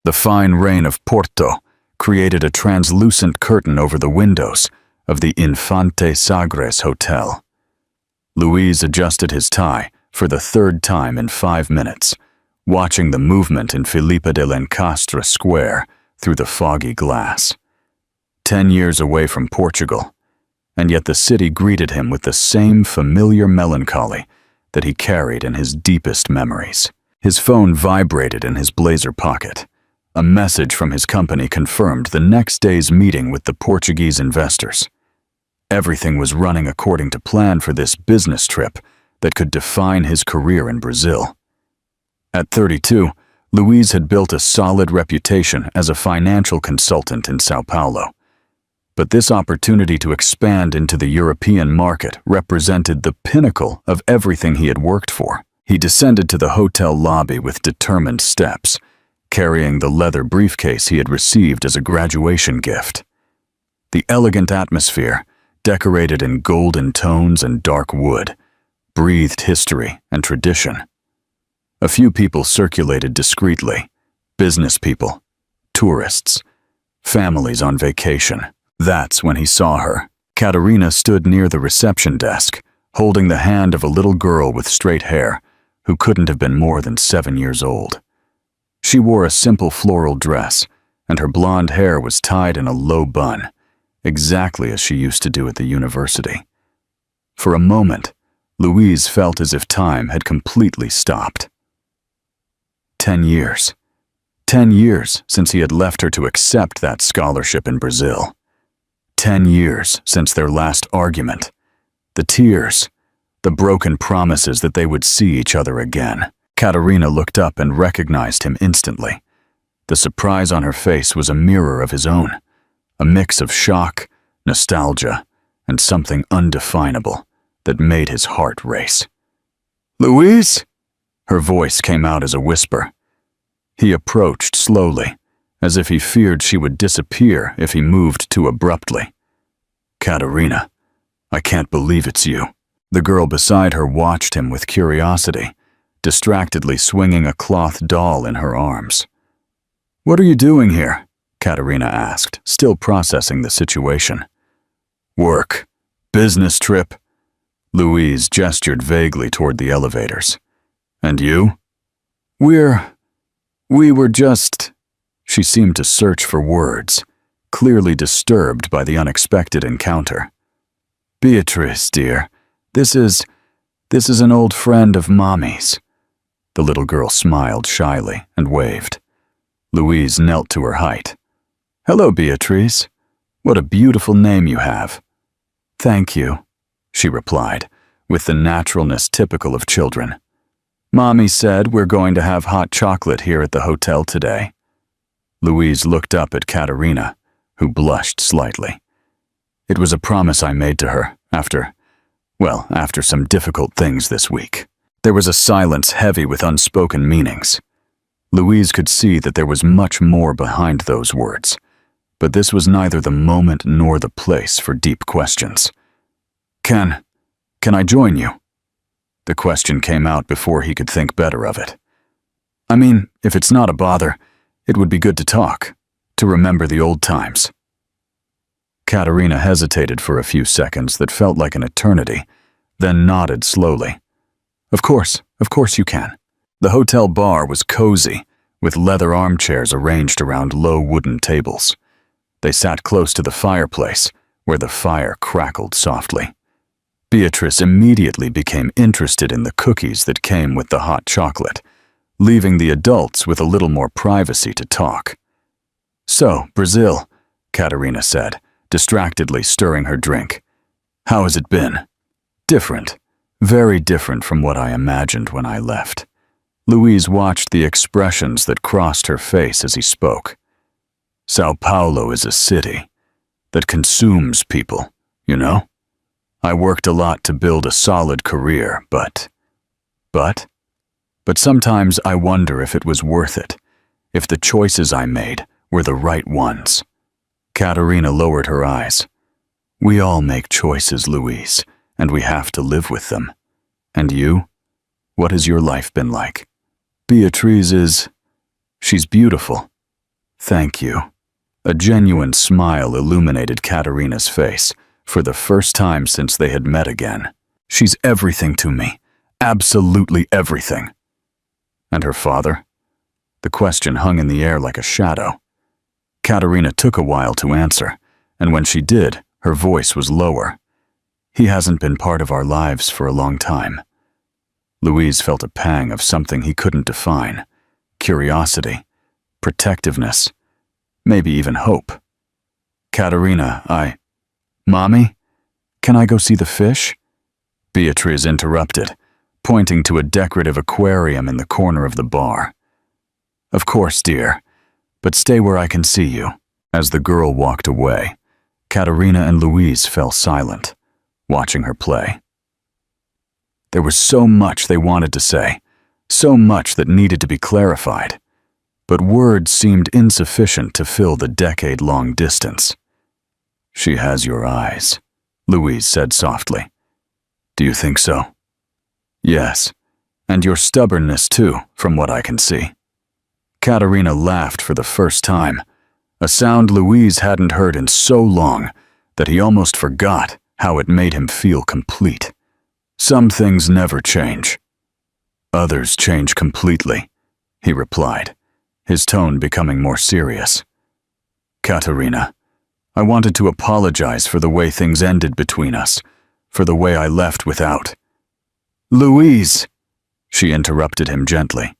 The fine rain of Porto created a translucent curtain over the windows of the Infante Sagres Hotel. Luis adjusted his tie for the third time in 5 minutes, watching the movement in Felipe de Lencastre Square through the foggy glass. 10 years away from Portugal, and yet the city greeted him with the same familiar melancholy that he carried in his deepest memories. His phone vibrated in his blazer pocket. A message from his company confirmed the next day's meeting with the Portuguese investors. Everything was running according to plan for this business trip that could define his career in Brazil. At 32, Luis had built a solid reputation as a financial consultant in São Paulo. But this opportunity to expand into the European market represented the pinnacle of everything he had worked for. He descended to the hotel lobby with determined steps, carrying the leather briefcase he had received as a graduation gift. The elegant atmosphere, decorated in golden tones and dark wood, breathed history and tradition. A few people circulated discreetly: business people, tourists, families on vacation. That's when he saw her. Catarina stood near the reception desk, holding the hand of a little girl with straight hair who couldn't have been more than 7 years old. She wore a simple floral dress, and her blonde hair was tied in a low bun, exactly as she used to do at the university. For a moment, Luis felt as if time had completely stopped. 10 years. 10 years since he had left her to accept that scholarship in Brazil. 10 years since their last argument. The tears, the broken promises that they would see each other again. Catarina looked up and recognized him instantly. The surprise on her face was a mirror of his own, a mix of shock, nostalgia, and something undefinable that made his heart race. "Luis?" Her voice came out as a whisper. He approached slowly, as if he feared she would disappear if he moved too abruptly. "Catarina, I can't believe it's you." The girl beside her watched him with curiosity, distractedly swinging a cloth doll in her arms. "What are you doing here?" Catarina asked, still processing the situation. "Work. Business trip." Luis gestured vaguely toward the elevators. "And you?" We were just..." She seemed to search for words, clearly disturbed by the unexpected encounter. "Beatrice, dear, this is an old friend of Mommy's." The little girl smiled shyly and waved. Louise knelt to her height. "Hello, Beatrice. What a beautiful name you have." "Thank you," she replied, with the naturalness typical of children. "Mommy said we're going to have hot chocolate here at the hotel today." Louise looked up at Catarina, who blushed slightly. "It was a promise I made to her after some difficult things this week." There was a silence heavy with unspoken meanings. Louise could see that there was much more behind those words, but this was neither the moment nor the place for deep questions. Can I join you?" The question came out before he could think better of it. "I mean, if it's not a bother, it would be good to talk, to remember the old times." Catarina hesitated for a few seconds that felt like an eternity, then nodded slowly. Of course you can." The hotel bar was cozy, with leather armchairs arranged around low wooden tables. They sat close to the fireplace, where the fire crackled softly. Beatrice immediately became interested in the cookies that came with the hot chocolate, leaving the adults with a little more privacy to talk. "So, Brazil," Catarina said, distractedly stirring her drink. "How has it been?" "Different. Very different from what I imagined when I left." Louise watched the expressions that crossed her face as he spoke. "São Paulo is a city that consumes people, you know? I worked a lot to build a solid career, but sometimes I wonder if it was worth it, if the choices I made were the right ones." Catarina lowered her eyes. "We all make choices, Louise, and we have to live with them. And you? What has your life been like?" "Beatrice she's beautiful," Thank you. A genuine smile illuminated Katerina's face for the first time since they had met again. She's everything to me. Absolutely everything. And her father? The question hung in the air like a shadow. Katerina took a while to answer, and when she did, her voice was lower. He hasn't been part of our lives for a long time. Louise felt a pang of something he couldn't define. Curiosity, protectiveness, maybe even hope. Katerina, Mommy, can I go see the fish? Beatrice interrupted, pointing to a decorative aquarium in the corner of the bar. Of course, dear, but stay where I can see you. As the girl walked away, Katerina and Louise fell silent, watching her play. There was so much they wanted to say, so much that needed to be clarified, but words seemed insufficient to fill the decade-long distance. She has your eyes, Louise said softly. Do you think so? Yes, and your stubbornness too, from what I can see. Katerina laughed for the first time, a sound Louise hadn't heard in so long that he almost forgot how it made him feel complete. Some things never change. Others change completely, he replied, his tone becoming more serious. Katerina, I wanted to apologize for the way things ended between us, for the way I left without. Louise, she interrupted him gently.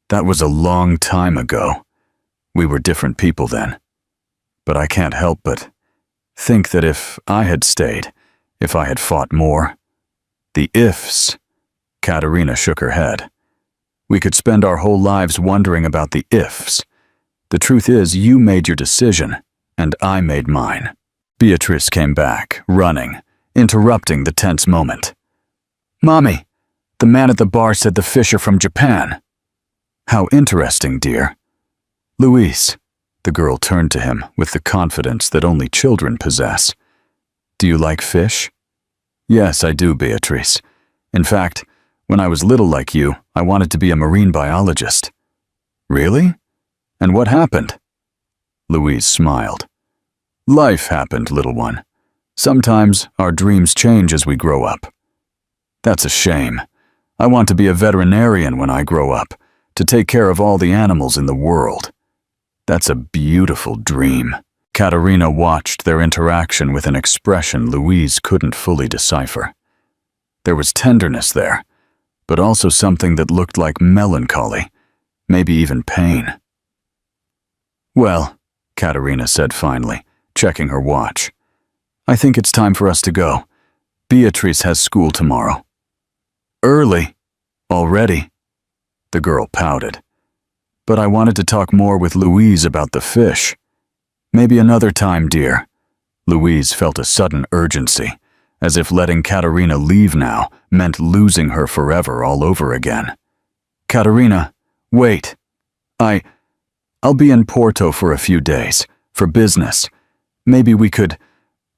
That was a long time ago. We were different people then. But I can't help but think that if I had stayed, if I had fought more, the ifs, Katerina shook her head. We could spend our whole lives wondering about the ifs. The truth is, you made your decision, and I made mine. Beatrice came back, running, interrupting the tense moment. Mommy, the man at the bar said the fish are from Japan. How interesting, dear. Louise, the girl turned to him with the confidence that only children possess. Do you like fish? Yes, I do, Beatrice. In fact, when I was little like you, I wanted to be a marine biologist. Really? And what happened? Louise smiled. Life happened, little one. Sometimes our dreams change as we grow up. That's a shame. I want to be a veterinarian when I grow up, to take care of all the animals in the world. That's a beautiful dream. Katerina watched their interaction with an expression Louise couldn't fully decipher. There was tenderness there, but also something that looked like melancholy, maybe even pain. Well, Katerina said finally, checking her watch. I think it's time for us to go. Beatrice has school tomorrow. Early? Already? The girl pouted. But I wanted to talk more with Louise about the fish. Maybe another time, dear. Louise felt a sudden urgency, as if letting Katerina leave now meant losing her forever all over again. Katerina, wait. I'll be in Porto for a few days, for business. Maybe we could,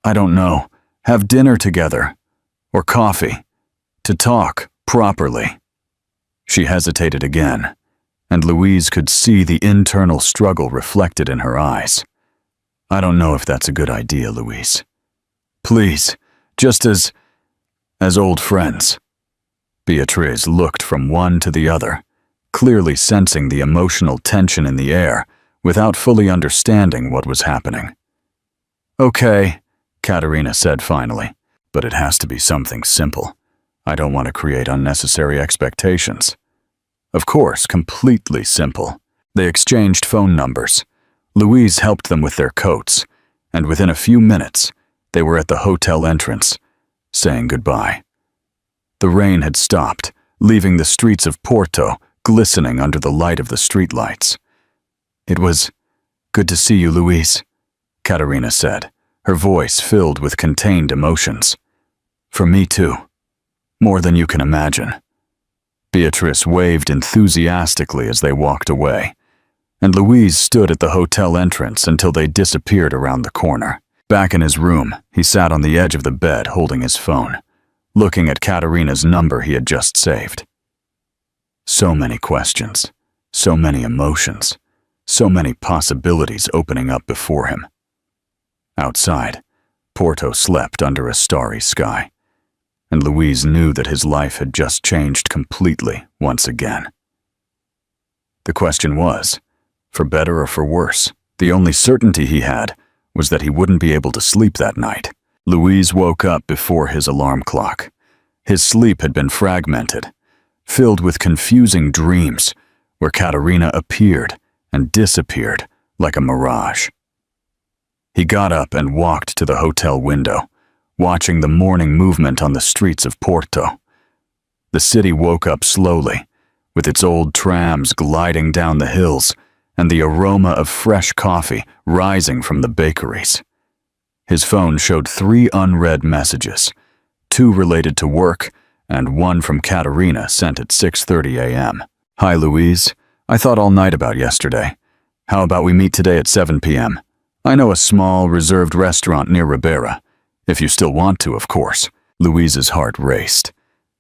I don't know, have dinner together, or coffee, to talk properly. She hesitated again, and Louise could see the internal struggle reflected in her eyes. I don't know if that's a good idea, Louise. Please, just as old friends. Beatrice looked from one to the other, clearly sensing the emotional tension in the air without fully understanding what was happening. Okay, Katerina said finally, but it has to be something simple. I don't want to create unnecessary expectations. Of course, completely simple. They exchanged phone numbers. Louise helped them with their coats, and within a few minutes, they were at the hotel entrance, saying goodbye. The rain had stopped, leaving the streets of Porto glistening under the light of the streetlights. It was good to see you, Louise, Katerina said, her voice filled with contained emotions. For me too. More than you can imagine. Beatrice waved enthusiastically as they walked away, and Louise stood at the hotel entrance until they disappeared around the corner. Back in his room, he sat on the edge of the bed holding his phone, looking at Katerina's number he had just saved. So many questions, so many emotions, so many possibilities opening up before him. Outside, Porto slept under a starry sky, and Luis knew that his life had just changed completely once again. The question was, for better or for worse, the only certainty he had was that he wouldn't be able to sleep that night. Luis woke up before his alarm clock. His sleep had been fragmented, filled with confusing dreams where Katerina appeared and disappeared like a mirage. He got up and walked to the hotel window, watching the morning movement on the streets of Porto. The city woke up slowly, with its old trams gliding down the hills and the aroma of fresh coffee rising from the bakeries. His phone showed 3 unread messages, 2 related to work and 1 from Katerina sent at 6:30 a.m. "Hi, Louise. I thought all night about yesterday. How about we meet today at 7 p.m.? I know a small, reserved restaurant near Ribera. If you still want to, of course." Louise's heart raced.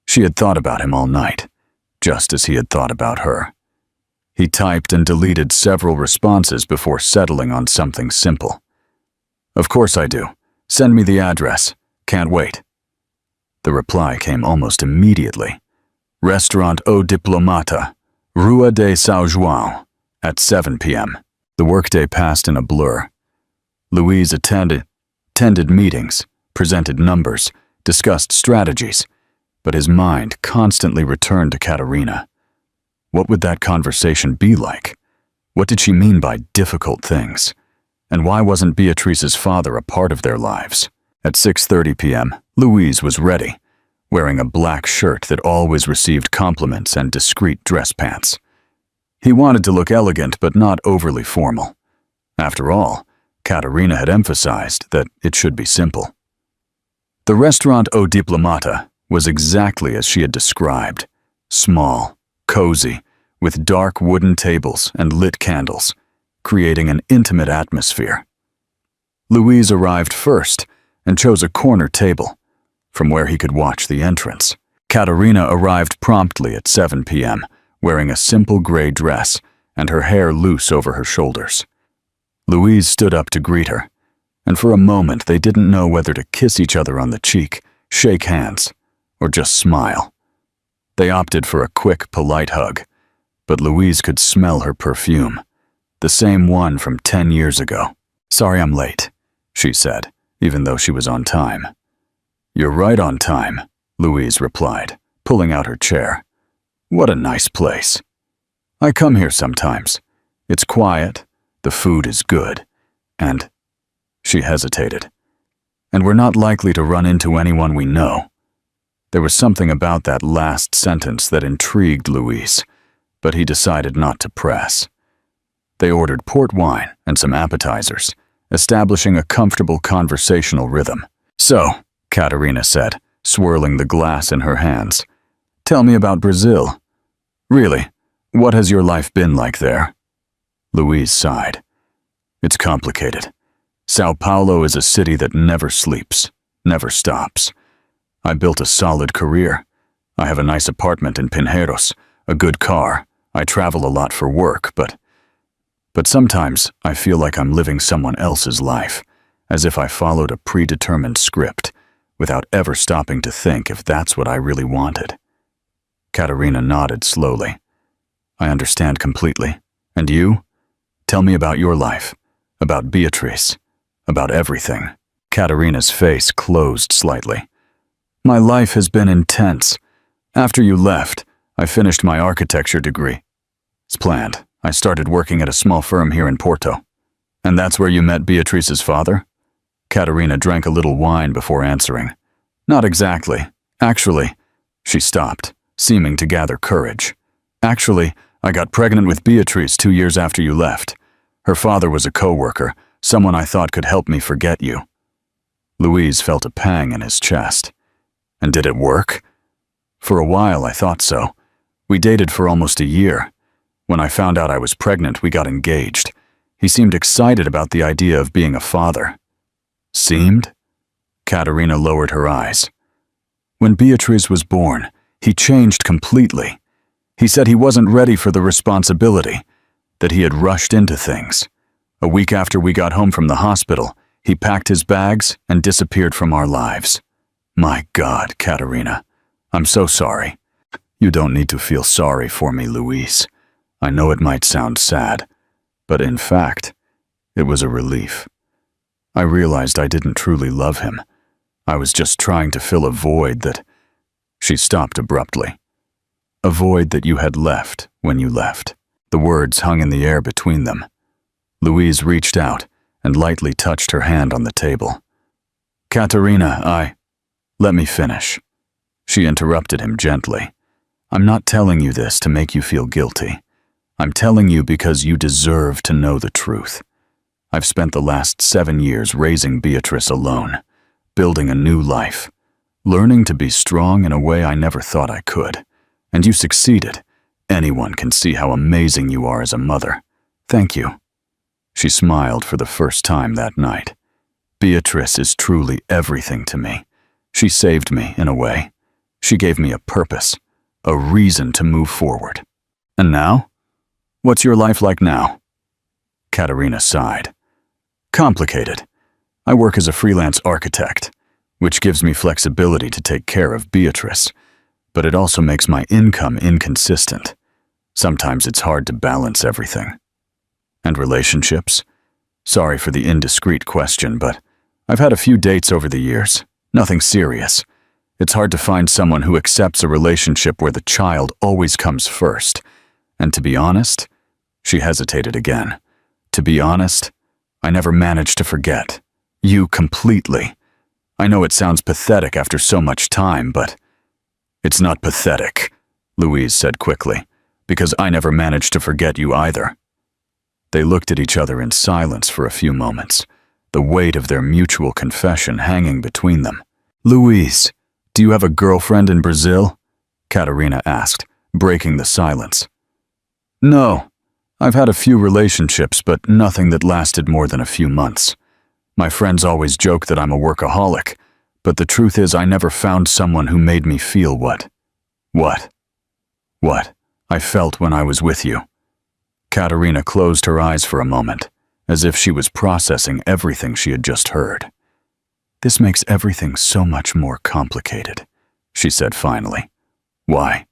She had thought about him all night, just as he had thought about her. He typed and deleted several responses before settling on something simple. "Of course I do. Send me the address. Can't wait." The reply came almost immediately. "Restaurant O Diplomata, Rua de São João, at 7 p.m. The workday passed in a blur. Luis attended meetings, presented numbers, discussed strategies, but his mind constantly returned to Katerina. What would that conversation be like? What did she mean by difficult things? And why wasn't Beatrice's father a part of their lives? At 6:30 p.m., Luis was ready, wearing a black shirt that always received compliments and discreet dress pants. He wanted to look elegant but not overly formal. After all, Katerina had emphasized that it should be simple. The restaurant O Diplomata was exactly as she had described. Small, cozy, with dark wooden tables and lit candles, creating an intimate atmosphere. Luis arrived first and chose a corner table, from where he could watch the entrance. Katerina arrived promptly at 7 p.m., wearing a simple gray dress and her hair loose over her shoulders. Luis stood up to greet her, and for a moment they didn't know whether to kiss each other on the cheek, shake hands, or just smile. They opted for a quick, polite hug, but Luis could smell her perfume, the same one from 10 years ago. "Sorry I'm late," she said, even though she was on time. "You're right on time," Luis replied, pulling out her chair. "What a nice place. I come here sometimes. It's quiet, the food is good, and—" She hesitated. "And we're not likely to run into anyone we know." There was something about that last sentence that intrigued Luis, but he decided not to press. They ordered port wine and some appetizers, establishing a comfortable conversational rhythm. "So," Katerina said, swirling the glass in her hands, "tell me about Brazil. Really, what has your life been like there?" Luis sighed. "It's complicated. Sao Paulo is a city that never sleeps, never stops. I built a solid career. I have a nice apartment in Pinheiros, a good car. I travel a lot for work, but sometimes I feel like I'm living someone else's life, as if I followed a predetermined script, without ever stopping to think if that's what I really wanted." Katerina nodded slowly. "I understand completely. And you? Tell me about your life, about Beatrice, about everything." Katerina's face closed slightly. "My life has been intense. After you left, I finished my architecture degree. As planned, I started working at a small firm here in Porto." "And that's where you met Beatrice's father?" Katerina drank a little wine before answering. "Not exactly. Actually," she stopped, seeming to gather courage. "Actually, I got pregnant with Beatrice 2 years after you left. Her father was a co-worker, someone I thought could help me forget you." Luis felt a pang in his chest. "And did it work?" "For a while, I thought so. We dated for almost a year. When I found out I was pregnant, we got engaged. He seemed excited about the idea of being a father." "Seemed?" Katerina lowered her eyes. "When Beatrice was born, he changed completely. He said he wasn't ready for the responsibility, that he had rushed into things. A week after we got home from the hospital, he packed his bags and disappeared from our lives. My God, Katerina, I'm so sorry. You don't need to feel sorry for me, Louise. I know it might sound sad, but in fact, it was a relief. I realized I didn't truly love him. I was just trying to fill a void that... She stopped abruptly. A void that you had left when you left. The words hung in the air between them. Louise reached out and lightly touched her hand on the table. Katerina, Let me finish. She interrupted him gently. I'm not telling you this to make you feel guilty. I'm telling you because you deserve to know the truth. I've spent the last 7 years raising Beatrice alone, building a new life, learning to be strong in a way I never thought I could. And you succeeded. Anyone can see how amazing you are as a mother. Thank you. She smiled for the first time that night. Beatrice is truly everything to me. She saved me, in a way. She gave me a purpose, a reason to move forward. And now? What's your life like now? Katerina sighed. Complicated. I work as a freelance architect, which gives me flexibility to take care of Beatrice, but it also makes my income inconsistent. Sometimes it's hard to balance everything. And relationships? Sorry for the indiscreet question, but I've had a few dates over the years. Nothing serious. It's hard to find someone who accepts a relationship where the child always comes first. And to be honest, she hesitated again. To be honest, I never managed to forget. You completely. I know it sounds pathetic after so much time, but... It's not pathetic, Louise said quickly, because I never managed to forget you either. They looked at each other in silence for a few moments, the weight of their mutual confession hanging between them. Louise, do you have a girlfriend in Brazil? Katerina asked, breaking the silence. No, I've had a few relationships, but nothing that lasted more than a few months. My friends always joke that I'm a workaholic, but the truth is I never found someone who made me feel what I felt when I was with you. Katerina closed her eyes for a moment, as if she was processing everything she had just heard. This makes everything so much more complicated, she said finally. Why?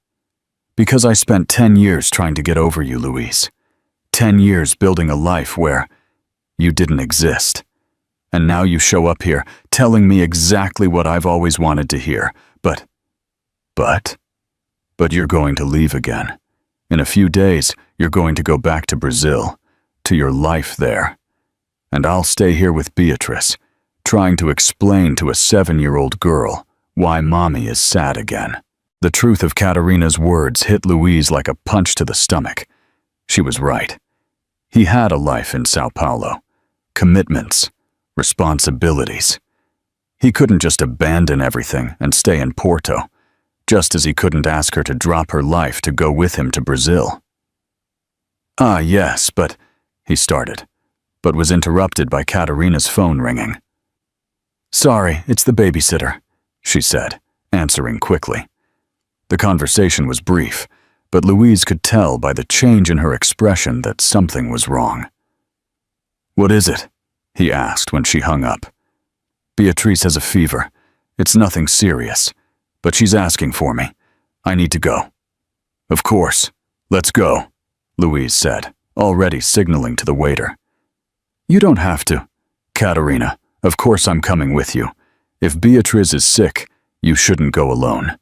Because I spent 10 years trying to get over you, Louise. 10 years building a life where you didn't exist. And now you show up here telling me exactly what I've always wanted to hear. But you're going to leave again. In a few days, you're going to go back to Brazil, to your life there. And I'll stay here with Beatrice, trying to explain to a 7-year-old girl why Mommy is sad again. The truth of Katerina's words hit Louise like a punch to the stomach. She was right. He had a life in Sao Paulo. Commitments. Responsibilities. He couldn't just abandon everything and stay in Porto, just as he couldn't ask her to drop her life to go with him to Brazil. Yes, but, he started, but was interrupted by Katerina's phone ringing. Sorry, it's the babysitter, she said, answering quickly. The conversation was brief, but Louise could tell by the change in her expression that something was wrong. What is it? He asked when she hung up. Beatrice has a fever. It's nothing serious, but she's asking for me. I need to go. Of course. Let's go, Louise said, already signaling to the waiter. You don't have to. Katerina, of course I'm coming with you. If Beatrice is sick, you shouldn't go alone.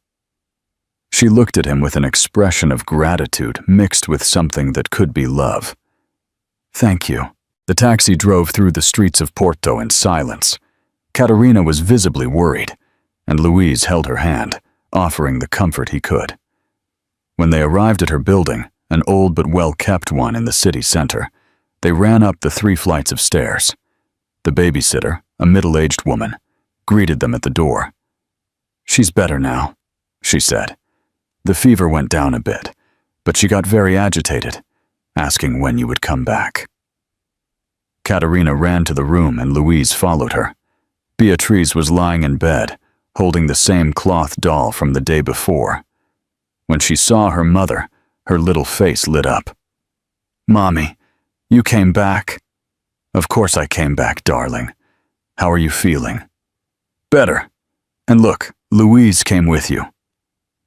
She looked at him with an expression of gratitude mixed with something that could be love. Thank you. The taxi drove through the streets of Porto in silence. Katerina was visibly worried, and Louise held her hand, offering the comfort he could. When they arrived at her building, an old but well-kept one in the city center, they ran up the 3 flights of stairs. The babysitter, a middle-aged woman, greeted them at the door. She's better now, she said. The fever went down a bit, but she got very agitated, asking when you would come back. Katerina ran to the room and Louise followed her. Beatrice was lying in bed, holding the same cloth doll from the day before. When she saw her mother, her little face lit up. Mommy, You came back? Of course I came back, darling. How are you feeling? Better. And look, Louise came with you.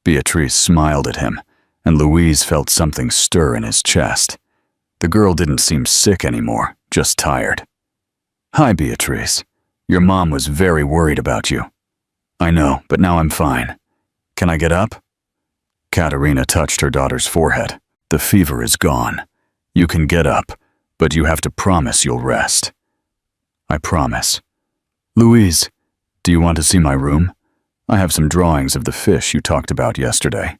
Beatrice smiled at him, and Louise felt something stir in his chest. The girl didn't seem sick anymore, just tired. Hi, Beatrice. Your mom was very worried about you. I know, but now I'm fine. Can I get up? Katerina touched her daughter's forehead. The fever is gone. You can get up, but you have to promise you'll rest. I promise. Louise, do you want to see my room? I have some drawings of the fish you talked about yesterday.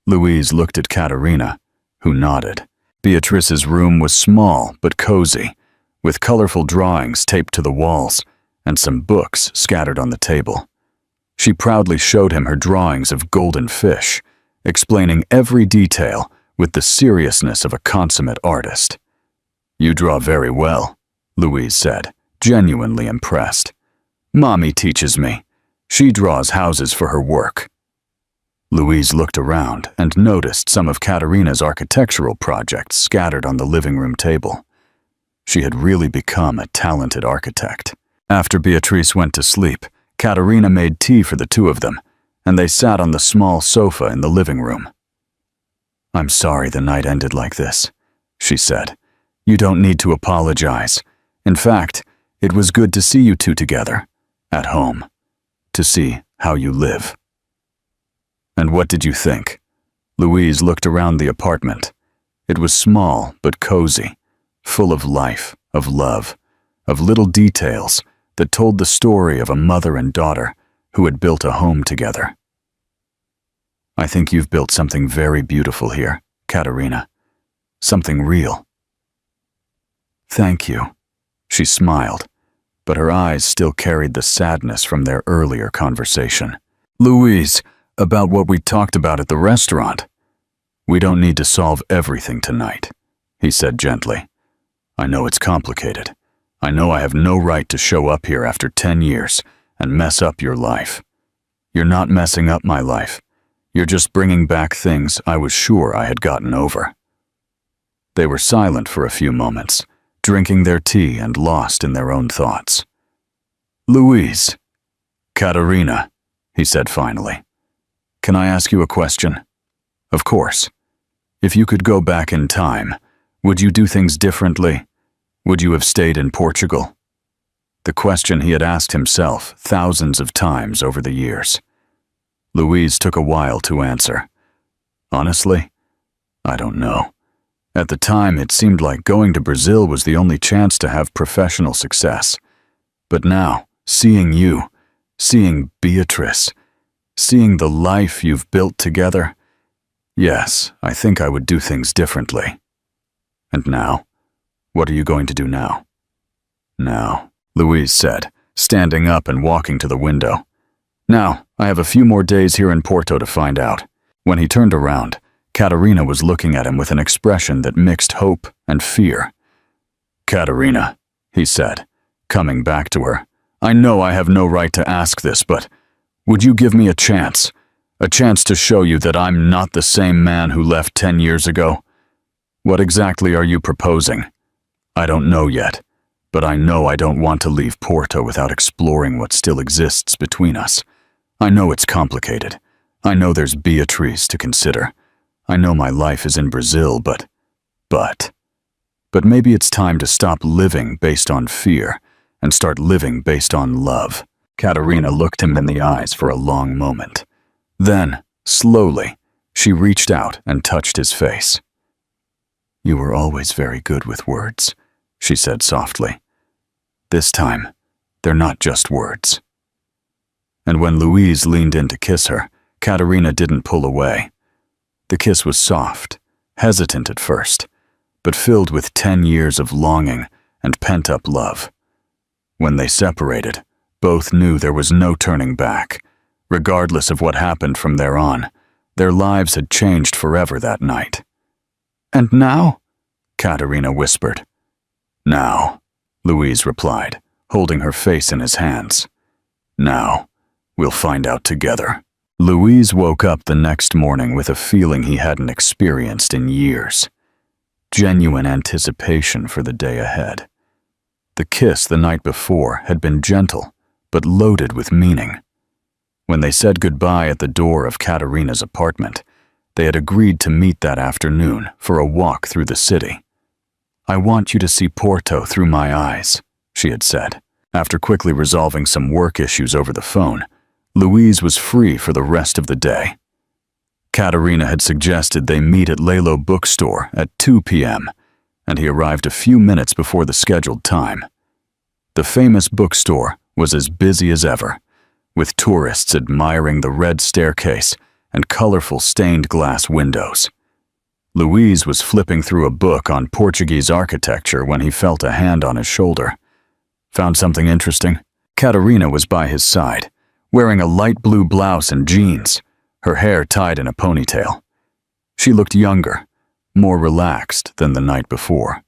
Louise looked at Katerina, who nodded. Beatrice's room was small but cozy, with colorful drawings taped to the walls and some books scattered on the table. She proudly showed him her drawings of golden fish, explaining every detail with the seriousness of a consummate artist. You draw very well, Louise said, genuinely impressed. Mommy teaches me. She draws houses for her work. Louise looked around and noticed some of Katerina's architectural projects scattered on the living room table. She had really become a talented architect. After Beatrice went to sleep, Katerina made tea for the two of them, and they sat on the small sofa in the living room. I'm sorry the night ended like this, she said. You don't need to apologize. In fact, it was good to see you two together, at home, to see how you live. And what did you think? Louise looked around the apartment. It was small but cozy, full of life, of love, of little details that told the story of a mother and daughter who had built a home together. I think you've built something very beautiful here, Katerina. Something real. Thank you. She smiled, but her eyes still carried the sadness from their earlier conversation. Louise, about what we talked about at the restaurant. We don't need to solve everything tonight, he said gently. I know it's complicated. I know I have no right to show up here after 10 years and mess up your life. You're not messing up my life. You're just bringing back things I was sure I had gotten over. They were silent for a few moments, drinking their tea and lost in their own thoughts. Louise. Katerina, he said finally. Can I ask you a question? Of course. If you could go back in time, would you do things differently? Would you have stayed in Portugal? The question he had asked himself thousands of times over the years. Louise took a while to answer. Honestly, I don't know. At the time, it seemed like going to Brazil was the only chance to have professional success. But now, seeing you, seeing Beatrice, seeing the life you've built together, yes, I think I would do things differently. And now? What are you going to do now? Now, Louise said, standing up and walking to the window. Now, I have a few more days here in Porto to find out. When he turned around, Katerina was looking at him with an expression that mixed hope and fear. Katerina, he said, coming back to her, I know I have no right to ask this, but would you give me a chance to show you that I'm not the same man who left 10 years ago? What exactly are you proposing? I don't know yet, but I know I don't want to leave Porto without exploring what still exists between us. I know it's complicated. I know there's Beatrice to consider. I know my life is in Brazil, but maybe it's time to stop living based on fear and start living based on love. Katerina looked him in the eyes for a long moment. Then, slowly, she reached out and touched his face. You were always very good with words, she said softly. This time, they're not just words. And when Louise leaned in to kiss her, Katerina didn't pull away. The kiss was soft, hesitant at first, but filled with 10 years of longing and pent-up love. When they separated, both knew there was no turning back. Regardless of what happened from there on, their lives had changed forever that night. And now? Katerina whispered. Now, Louise replied, holding her face in his hands. Now, we'll find out together. Louise woke up the next morning with a feeling he hadn't experienced in years. genuine anticipation for the day ahead. The kiss the night before had been gentle, but loaded with meaning. When they said goodbye at the door of Katerina's apartment, they had agreed to meet that afternoon for a walk through the city. "I want you to see Porto through my eyes," she had said. After quickly resolving some work issues over the phone, Louise was free for the rest of the day. Katerina had suggested they meet at Lalo bookstore at 2 p.m., and he arrived a few minutes before the scheduled time. The famous bookstore was as busy as ever, with tourists admiring the red staircase and colorful stained glass windows. Louise was flipping through a book on Portuguese architecture when he felt a hand on his shoulder. "Found something interesting?" Katerina was by his side, wearing a light blue blouse and jeans, her hair tied in a ponytail. She looked younger, more relaxed than the night before.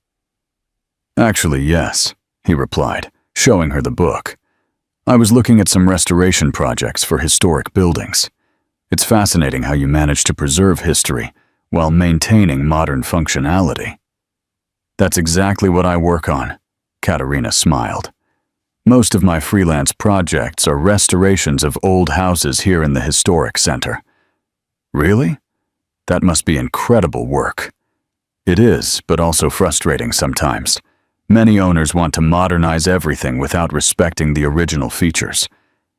"Actually, yes," he replied, showing her the book. "I was looking at some restoration projects for historic buildings. It's fascinating how you manage to preserve history while maintaining modern functionality." "That's exactly what I work on," Katerina smiled. "Most of my freelance projects are restorations of old houses here in the historic center." "Really? That must be incredible work." "It is, but also frustrating sometimes. Many owners want to modernize everything without respecting the original features.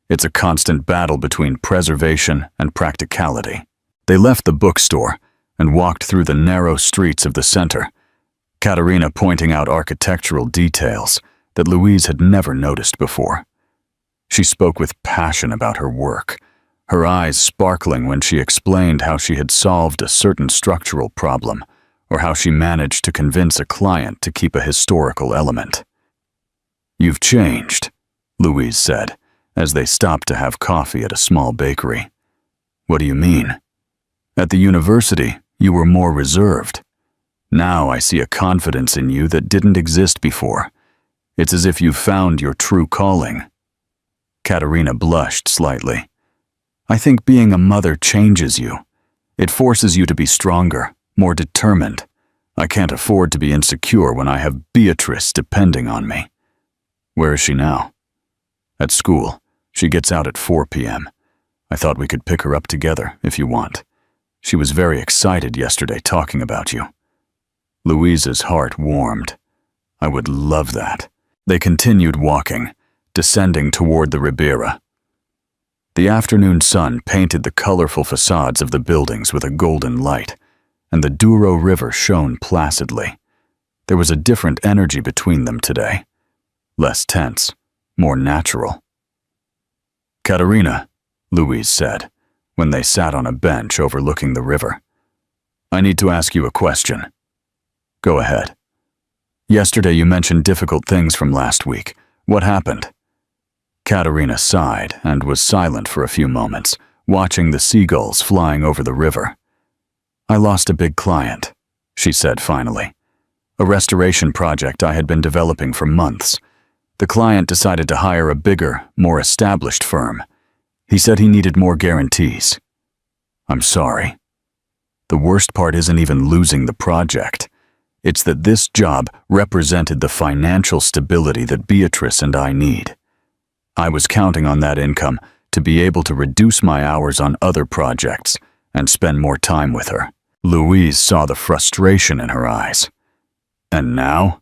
It's a constant battle between preservation and practicality." They left the bookstore and walked through the narrow streets of the center, Katerina pointing out architectural details that Louise had never noticed before. She spoke with passion about her work, her eyes sparkling when she explained how she had solved a certain structural problem or how she managed to convince a client to keep a historical element. "You've changed," Louise said, as they stopped to have coffee at a small bakery. "What do you mean?" "At the university, you were more reserved. Now I see a confidence in you that didn't exist before. It's as if you've found your true calling." Katerina blushed slightly. "I think being a mother changes you. It forces you to be stronger, more determined. I can't afford to be insecure when I have Beatrice depending on me." "Where is she now?" "At school. She gets out at 4 p.m. I thought we could pick her up together, if you want. She was very excited yesterday talking about you." Louise's heart warmed. "I would love that." They continued walking, descending toward the Ribeira. The afternoon sun painted the colorful facades of the buildings with a golden light, and the Douro River shone placidly. There was a different energy between them today. Less tense, more natural. "Katerina," Louise said, when they sat on a bench overlooking the river. "I need to ask you a question." "Go ahead." "Yesterday you mentioned difficult things from last week. What happened?" Katerina sighed and was silent for a few moments, watching the seagulls flying over the river. "I lost a big client," she said finally. "A restoration project I had been developing for months. The client decided to hire a bigger, more established firm. He said he needed more guarantees." "I'm sorry." "The worst part isn't even losing the project. It's that this job represented the financial stability that Beatrice and I need. I was counting on that income to be able to reduce my hours on other projects and spend more time with her." Louise saw the frustration in her eyes. "And now?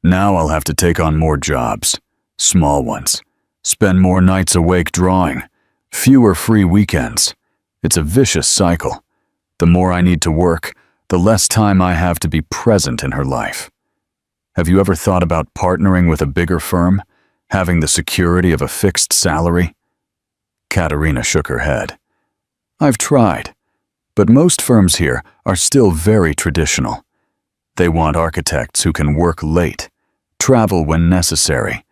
Now I'll have to take on more jobs, small ones, spend more nights awake drawing, fewer free weekends. It's a vicious cycle. The more I need to work, the less time I have to be present in her life. Have you ever thought about partnering with a bigger firm, having the security of a fixed salary?" Katerina shook her head. "I've tried, but most firms here are still very traditional. They want architects who can work late, travel when necessary,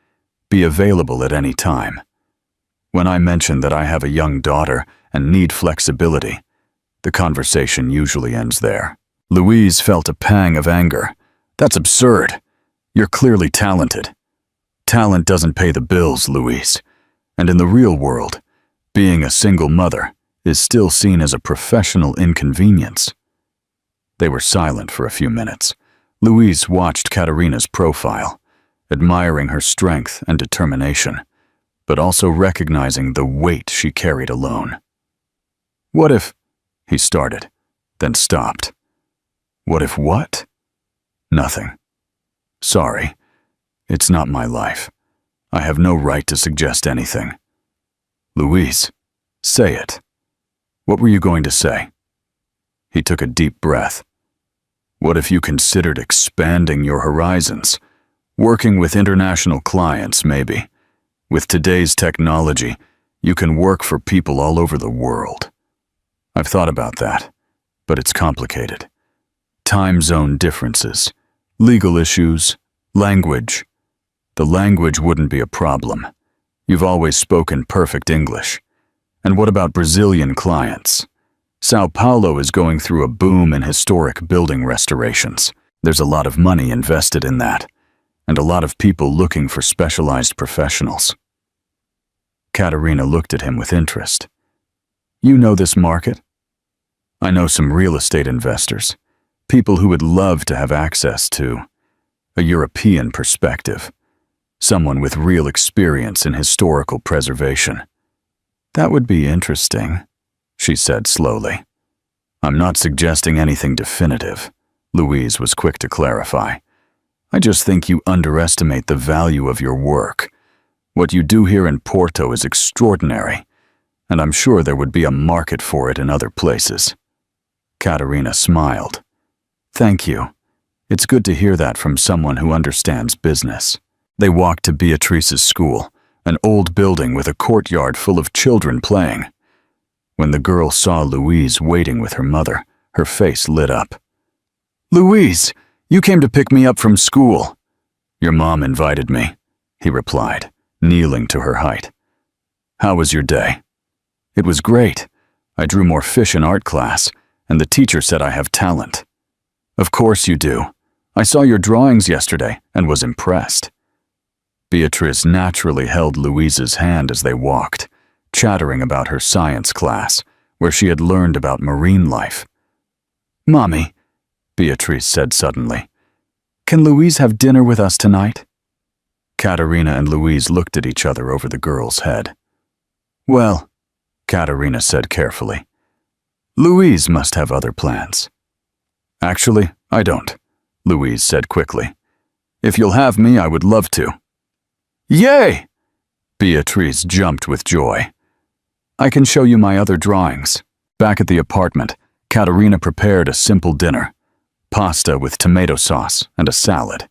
be available at any time. When I mention that I have a young daughter and need flexibility, the conversation usually ends there." Louise felt a pang of anger. "That's absurd. You're clearly talented." "Talent doesn't pay the bills, Louise. And in the real world, being a single mother is still seen as a professional inconvenience." They were silent for a few minutes, Louise watched Katerina's profile, admiring her strength and determination, but also recognizing the weight she carried alone. "What if—" he started, then stopped. "What if what?" "Nothing. Sorry. It's not my life. I have no right to suggest anything." "Louise, say it. What were you going to say?" He took a deep breath. "What if you considered expanding your horizons? Working with international clients, maybe. With today's technology, you can work for people all over the world." "I've thought about that, but it's complicated. Time zone differences, legal issues, language. The language wouldn't be a problem. You've always spoken perfect English. And what about Brazilian clients? Sao Paulo is going through a boom in historic building restorations. There's a lot of money invested in that, and a lot of people looking for specialized professionals." Katerina looked at him with interest. "You know this market?" "I know some real estate investors, people who would love to have access to a European perspective, someone with real experience in historical preservation." "That would be interesting," she said slowly. "I'm not suggesting anything definitive," Louise was quick to clarify. "I just think you underestimate the value of your work. What you do here in Porto is extraordinary, and I'm sure there would be a market for it in other places." Katerina smiled. "Thank you. It's good to hear that from someone who understands business." They walked to Beatrice's school, an old building with a courtyard full of children playing. When the girl saw Louise waiting with her mother, her face lit up. "Louise, you came to pick me up from school." "Your mom invited me," he replied, kneeling to her height. "How was your day?" "It was great. I drew more fish in art class, and the teacher said I have talent." "Of course you do. I saw your drawings yesterday and was impressed." Beatrice naturally held Louise's hand as they walked, chattering about her science class, where she had learned about marine life. "Mommy," Beatrice said suddenly, "can Louise have dinner with us tonight?" Katerina and Louise looked at each other over the girl's head. "Well," Katerina said carefully, "Louise must have other plans." "Actually, I don't," Louise said quickly. "If you'll have me, I would love to." "Yay!" Beatrice jumped with joy. "I can show you my other drawings." Back at the apartment, Katerina prepared a simple dinner, pasta with tomato sauce and a salad,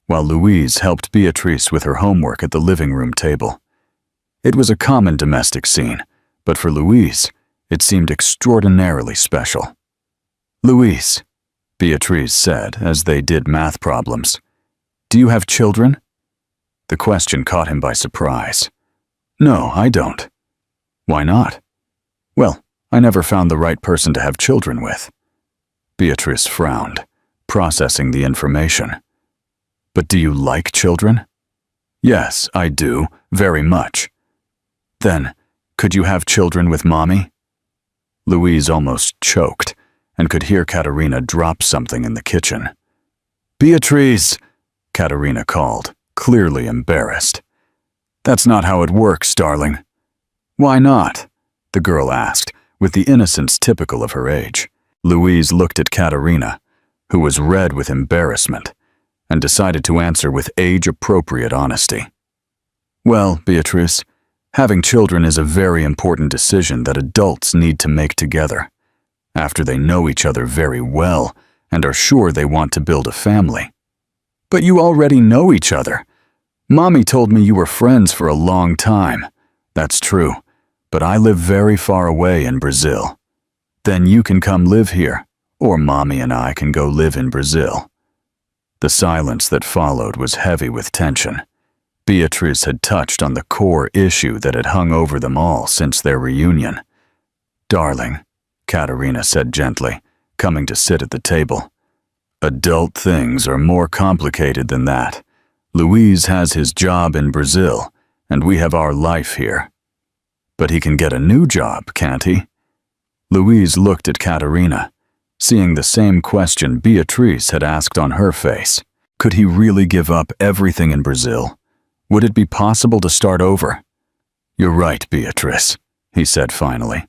while Louise helped Beatrice with her homework at the living room table. It was a common domestic scene, but for Louise, it seemed extraordinarily special. "Louise," Beatrice said as they did math problems, "do you have children?" The question caught him by surprise. "No, I don't." "Why not?" "Well, I never found the right person to have children with." Beatrice frowned, processing the information. "But do you like children?" "Yes, I do, very much." "Then, could you have children with Mommy?" Louise almost choked and could hear Katerina drop something in the kitchen. "Beatrice!" Katerina called, clearly embarrassed. "That's not how it works, darling." "Why not?" the girl asked, with the innocence typical of her age. Louise looked at Katerina, who was red with embarrassment, and decided to answer with age-appropriate honesty. "Well, Beatrice, having children is a very important decision that adults need to make together, after they know each other very well and are sure they want to build a family." "But you already know each other. Mommy told me you were friends for a long time." "That's true, but I live very far away in Brazil." "Then you can come live here, or Mommy and I can go live in Brazil." The silence that followed was heavy with tension. Beatrice had touched on the core issue that had hung over them all since their reunion. "Darling," Katerina said gently, coming to sit at the table, "adult things are more complicated than that. Louise has his job in Brazil, and we have our life here." "But he can get a new job, can't he?" Louise looked at Katerina. seeing the same question Beatriz had asked on her face. Could he really give up everything in Brazil? Would it be possible to start over? "You're right, Beatriz," he said finally.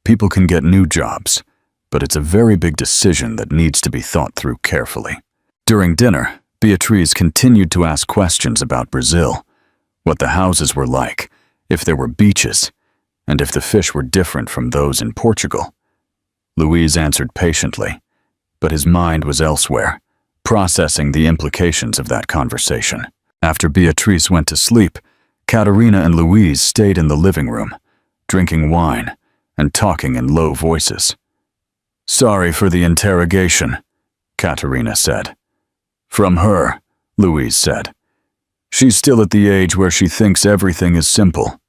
"People can get new jobs, but it's a very big decision that needs to be thought through carefully." During dinner, Beatriz continued to ask questions about Brazil, what the houses were like, if there were beaches, and if the fish were different from those in Portugal. Luis answered patiently, but his mind was elsewhere, processing the implications of that conversation. After Beatriz went to sleep, Caterina and Luis stayed in the living room, drinking wine and talking in low voices. "Sorry for the interrogation," Caterina said. "From her," Luis said. "She's still at the age where she thinks everything is simple."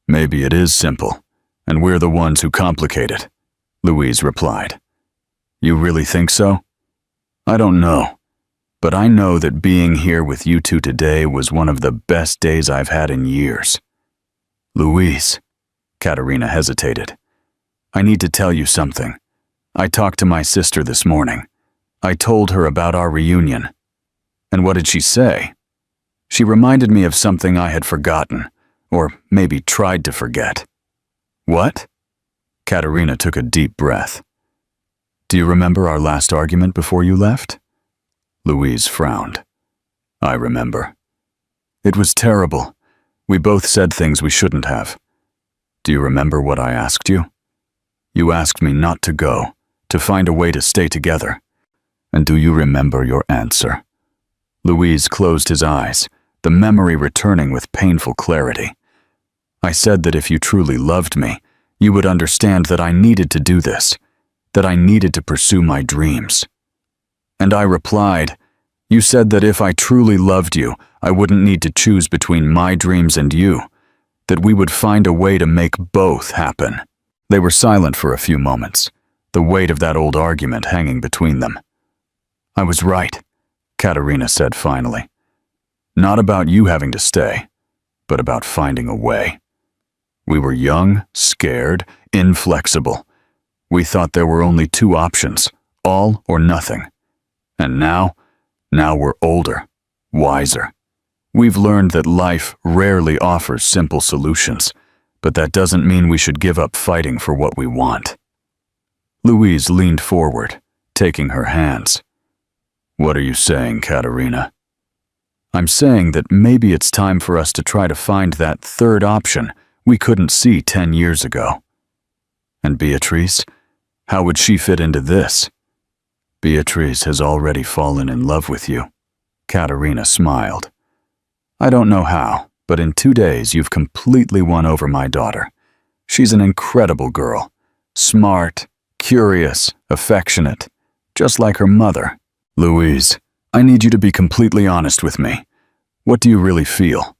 "Maybe it is simple, and we're the ones who complicate it," Luis replied. "You really think so?" "I don't know, but I know that being here with you two today was one of the best days I've had in years." "Luis," Caterina hesitated, "I need to tell you something. I talked to my sister this morning. I told her about our reunion." "And what did she say?" "She reminded me of something I had forgotten, or maybe tried to forget." "What?" Caterina took a deep breath. "Do you remember our last argument before you left?" Luis frowned. "I remember. It was terrible. We both said things we shouldn't have. Do you remember what I asked you? You asked me not to go, to find a way to stay together. And do you remember your answer?" Luis closed his eyes, the memory returning with painful clarity. "I said that if you truly loved me, you would understand that I needed to do this, that I needed to pursue my dreams." And I replied, "You said that if I truly loved you, I wouldn't need to choose between my dreams and you, that we would find a way to make both happen." They were silent for a few moments, the weight of that old argument hanging between them. "I was right," Caterina said finally. "Not about you having to stay, but about finding a way. We were young, scared, inflexible. We thought there were only two options, all or nothing. And now we're older, wiser. We've learned that life rarely offers simple solutions, but that doesn't mean we should give up fighting for what we want." Louise leaned forward, taking her hands. "What are you saying, Caterina?" "I'm saying that maybe it's time for us to try to find that third option we couldn't see 10 years ago." "And Beatriz? How would she fit into this?" "Beatriz has already fallen in love with you." Caterina smiled. "I don't know how, but in 2 days you've completely won over my daughter. She's an incredible girl, smart, curious, affectionate, just like her mother." "Louise, I need you to be completely honest with me. What do you really feel?"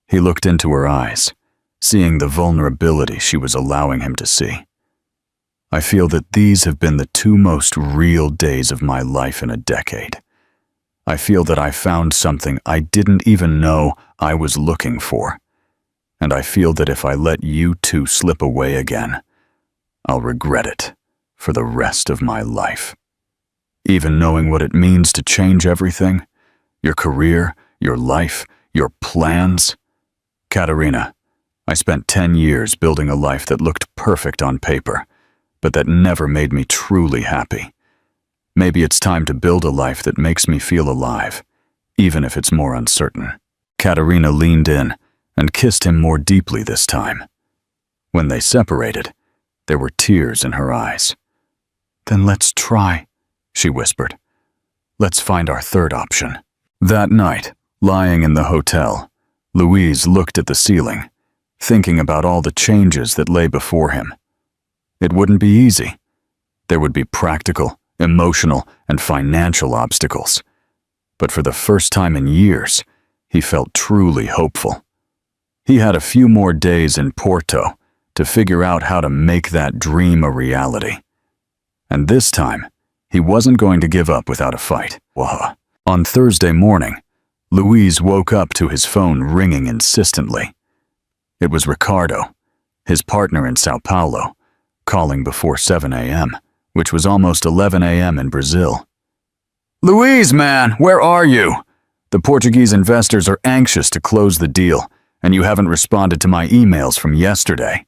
He looked into her eyes, seeing the vulnerability she was allowing him to see. "I feel that these have been the 2 most real days of my life in a decade. I feel that I found something I didn't even know I was looking for. And I feel that if I let you 2 slip away again, I'll regret it for the rest of my life. Even knowing what it means to change everything, your career, your life, your plans. Caterina, I spent 10 years building a life that looked perfect on paper, but that never made me truly happy. Maybe it's time to build a life that makes me feel alive, even if it's more uncertain." Caterina leaned in and kissed him more deeply this time. When they separated, there were tears in her eyes. "Then let's try," she whispered. "Let's find our third option." That night, lying in the hotel, Louise looked at the ceiling, thinking about all the changes that lay before him. It wouldn't be easy. There would be practical, emotional, and financial obstacles. But for the first time in years, he felt truly hopeful. He had a few more days in Porto to figure out how to make that dream a reality. And this time, he wasn't going to give up without a fight. On Thursday morning, Louise woke up to his phone ringing insistently. It was Ricardo, his partner in Sao Paulo, calling before 7 a.m., which was almost 11 a.m. in Brazil. "Luiz, man, where are you? The Portuguese investors are anxious to close the deal, and you haven't responded to my emails from yesterday."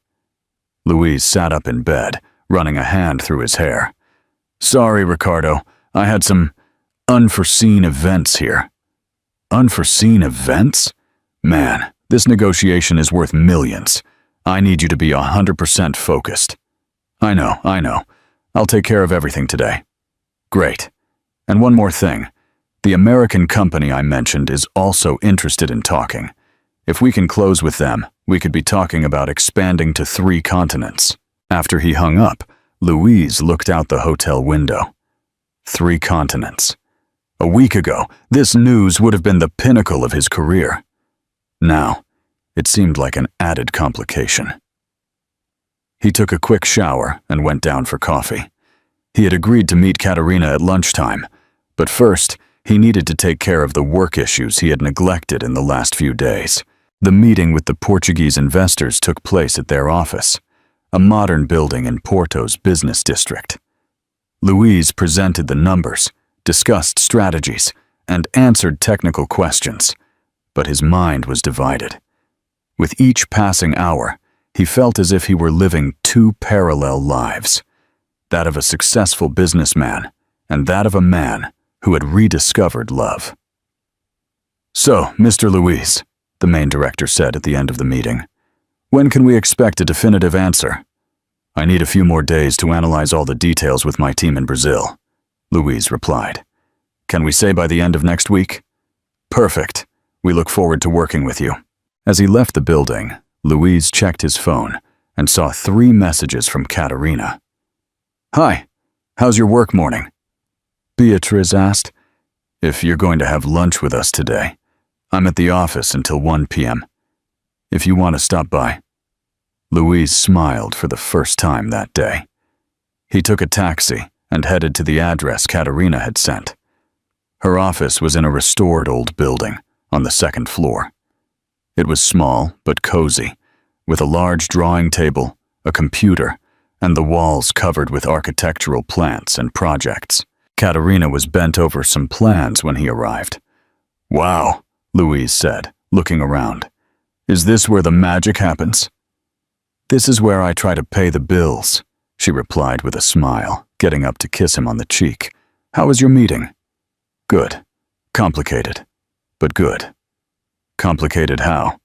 Luiz sat up in bed, running a hand through his hair. "Sorry, Ricardo. I had some unforeseen events here." "Unforeseen events? Man, this negotiation is worth millions. I need you to be 100% focused." I know. I'll take care of everything today." "Great. And one more thing. The American company I mentioned is also interested in talking. If we can close with them, we could be talking about expanding to 3 continents." After he hung up, Luiz looked out the hotel window. 3 continents. A week ago, this news would have been the pinnacle of his career. Now, it seemed like an added complication. He took a quick shower and went down for coffee. He had agreed to meet Katerina at lunchtime, but first, he needed to take care of the work issues he had neglected in the last few days. The meeting with the Portuguese investors took place at their office, a modern building in Porto's business district. Luiz presented the numbers, discussed strategies, and answered technical questions, but his mind was divided. With each passing hour, he felt as if he were living 2 parallel lives, that of a successful businessman and that of a man who had rediscovered love. "So, Mr. Luiz," the main director said at the end of the meeting, "when can we expect a definitive answer?" "I need a few more days to analyze all the details with my team in Brazil," Luiz replied. "Can we say by the end of next week?" "Perfect. We look forward to working with you." As he left the building, Luiz checked his phone and saw 3 messages from Katerina. "Hi, how's your work morning?" Beatriz asked. "If you're going to have lunch with us today, I'm at the office until 1 p.m. If you want to stop by." Luiz smiled for the first time that day. He took a taxi and headed to the address Katerina had sent. Her office was in a restored old building on the 2nd floor. It was small but cozy, with a large drawing table, a computer, and the walls covered with architectural plants and projects. Katerina was bent over some plans when he arrived. "Wow," Luiz said, looking around. "Is this where the magic happens?" "This is where I try to pay the bills," she replied with a smile, getting up to kiss him on the cheek. "How was your meeting?" "Good. Complicated, but good." "Complicated how?"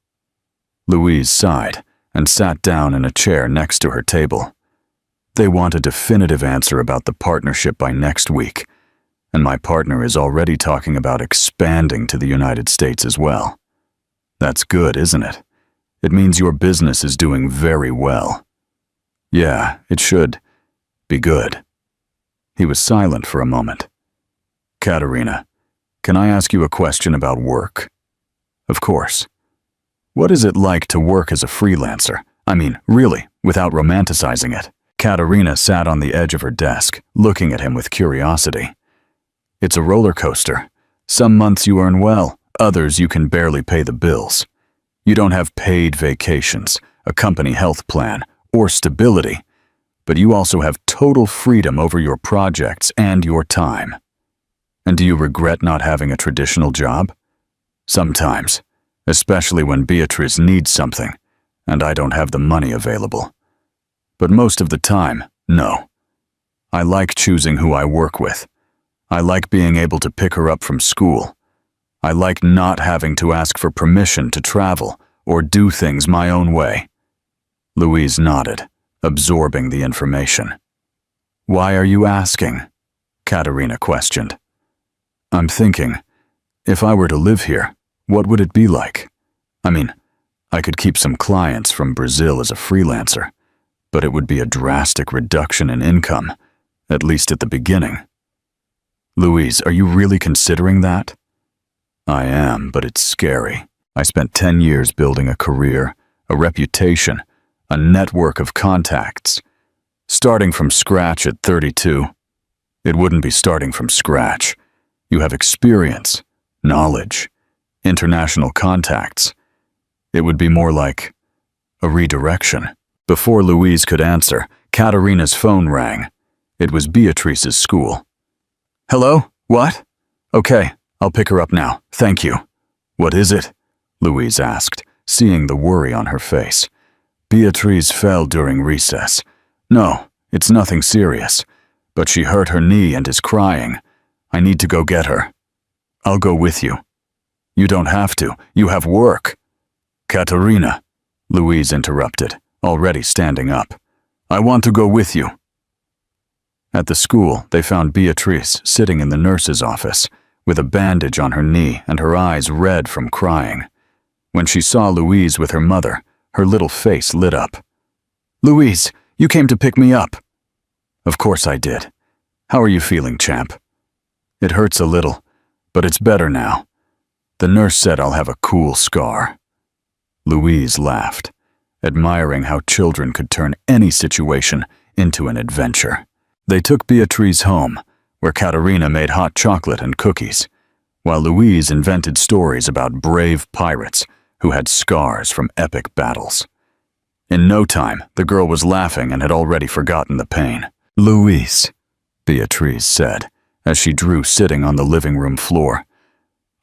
Luiz sighed and sat down in a chair next to her table. "They want a definitive answer about the partnership by next week, and my partner is already talking about expanding to the United States as well. That's good, isn't it? It means your business is doing very well." "Yeah, it should be good." He was silent for a moment. "Katerina, can I ask you a question about work?" "Of course." "What is it like to work as a freelancer? I mean, really, without romanticizing it." Katerina sat on the edge of her desk, looking at him with curiosity. "It's a roller coaster. Some months you earn well, others you can barely pay the bills. You don't have paid vacations, a company health plan, or stability, but you also have total freedom over your projects and your time. And do you regret not having a traditional job? Sometimes, especially when Beatriz needs something, and I don't have the money available. But most of the time, no. I like choosing who I work with. I like being able to pick her up from school. I like not having to ask for permission to travel or do things my own way." Luiz nodded, absorbing the information. "Why are you asking?" Katerina questioned. "I'm thinking, if I were to live here, what would it be like? I mean, I could keep some clients from Brazil as a freelancer, but it would be a drastic reduction in income, at least at the beginning." "Luiz, are you really considering that?" "I am, but it's scary. I spent 10 years building a career, a reputation, a network of contacts. Starting from scratch at 32. It wouldn't be starting from scratch. You have experience, knowledge, international contacts. It would be more like a redirection." Before Luiz could answer, Katerina's phone rang. It was Beatrice's school. "Hello? What? Okay, I'll pick her up now. Thank you." "What is it?" Louise asked, seeing the worry on her face. "Beatrice fell during recess. No, it's nothing serious, but she hurt her knee and is crying. I need to go get her." "I'll go with you." "You don't have to. You have work." "Katerina," Louise interrupted, already standing up. "I want to go with you." At the school, they found Beatrice sitting in the nurse's office, with a bandage on her knee and her eyes red from crying. When she saw Louise with her mother, her little face lit up. "Louise, you came to pick me up." "Of course I did. How are you feeling, champ?" "It hurts a little, but it's better now. The nurse said I'll have a cool scar." Louise laughed, admiring how children could turn any situation into an adventure. They took Beatrice home, where Katerina made hot chocolate and cookies, while Louise invented stories about brave pirates who had scars from epic battles. In no time, the girl was laughing and had already forgotten the pain. "Louise," Beatrice said, as she drew sitting on the living room floor,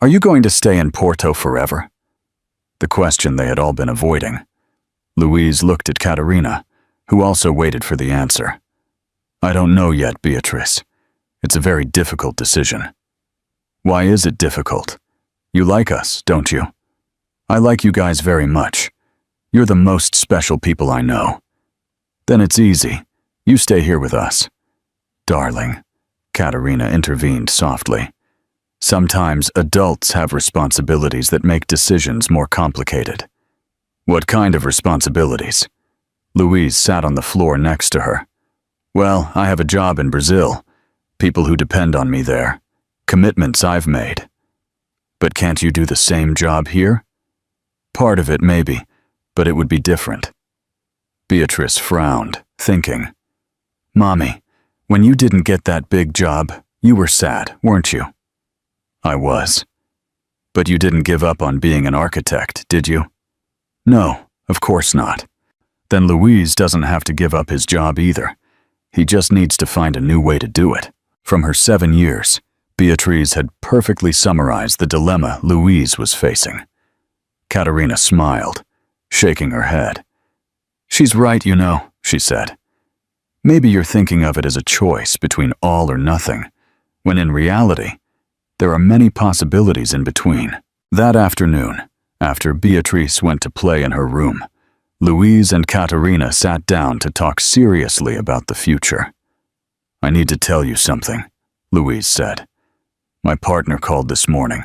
"are you going to stay in Porto forever?" The question they had all been avoiding. Louise looked at Katerina, who also waited for the answer. "I don't know yet, Beatrice. It's a very difficult decision." "Why is it difficult? You like us, don't you?" "I like you guys very much. You're the most special people I know." "Then it's easy. You stay here with us." "Darling," Katerina intervened softly. "Sometimes adults have responsibilities that make decisions more complicated." "What kind of responsibilities?" Louise sat on the floor next to her. "Well, I have a job in Brazil. People who depend on me there. Commitments I've made." "But can't you do the same job here?" "Part of it, maybe, but it would be different." Beatrice frowned, thinking. "Mommy, when you didn't get that big job, you were sad, weren't you?" "I was." "But you didn't give up on being an architect, did you?" "No, of course not." "Then Louise doesn't have to give up his job either. He just needs to find a new way to do it." From her 7 years, Beatrice had perfectly summarized the dilemma Louise was facing. Katerina smiled, shaking her head. "She's right, you know," she said. "Maybe you're thinking of it as a choice between all or nothing, when in reality, there are many possibilities in between." That afternoon, after Beatrice went to play in her room, Louise and Katerina sat down to talk seriously about the future. "I need to tell you something," Louise said. "My partner called this morning.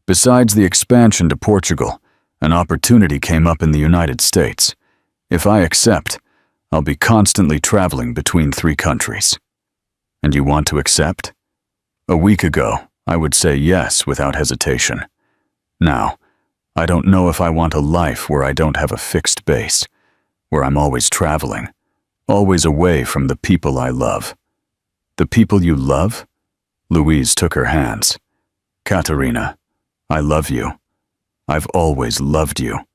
Besides the expansion to Portugal, an opportunity came up in the United States. If I accept, I'll be constantly traveling between 3 countries. And you want to accept?" A week ago, I would say yes without hesitation. Now, I don't know if I want a life where I don't have a fixed base, where I'm always traveling, always away from the people I love. "The people you love?" Louise took her hands. "Katerina, I love you. I've always loved you.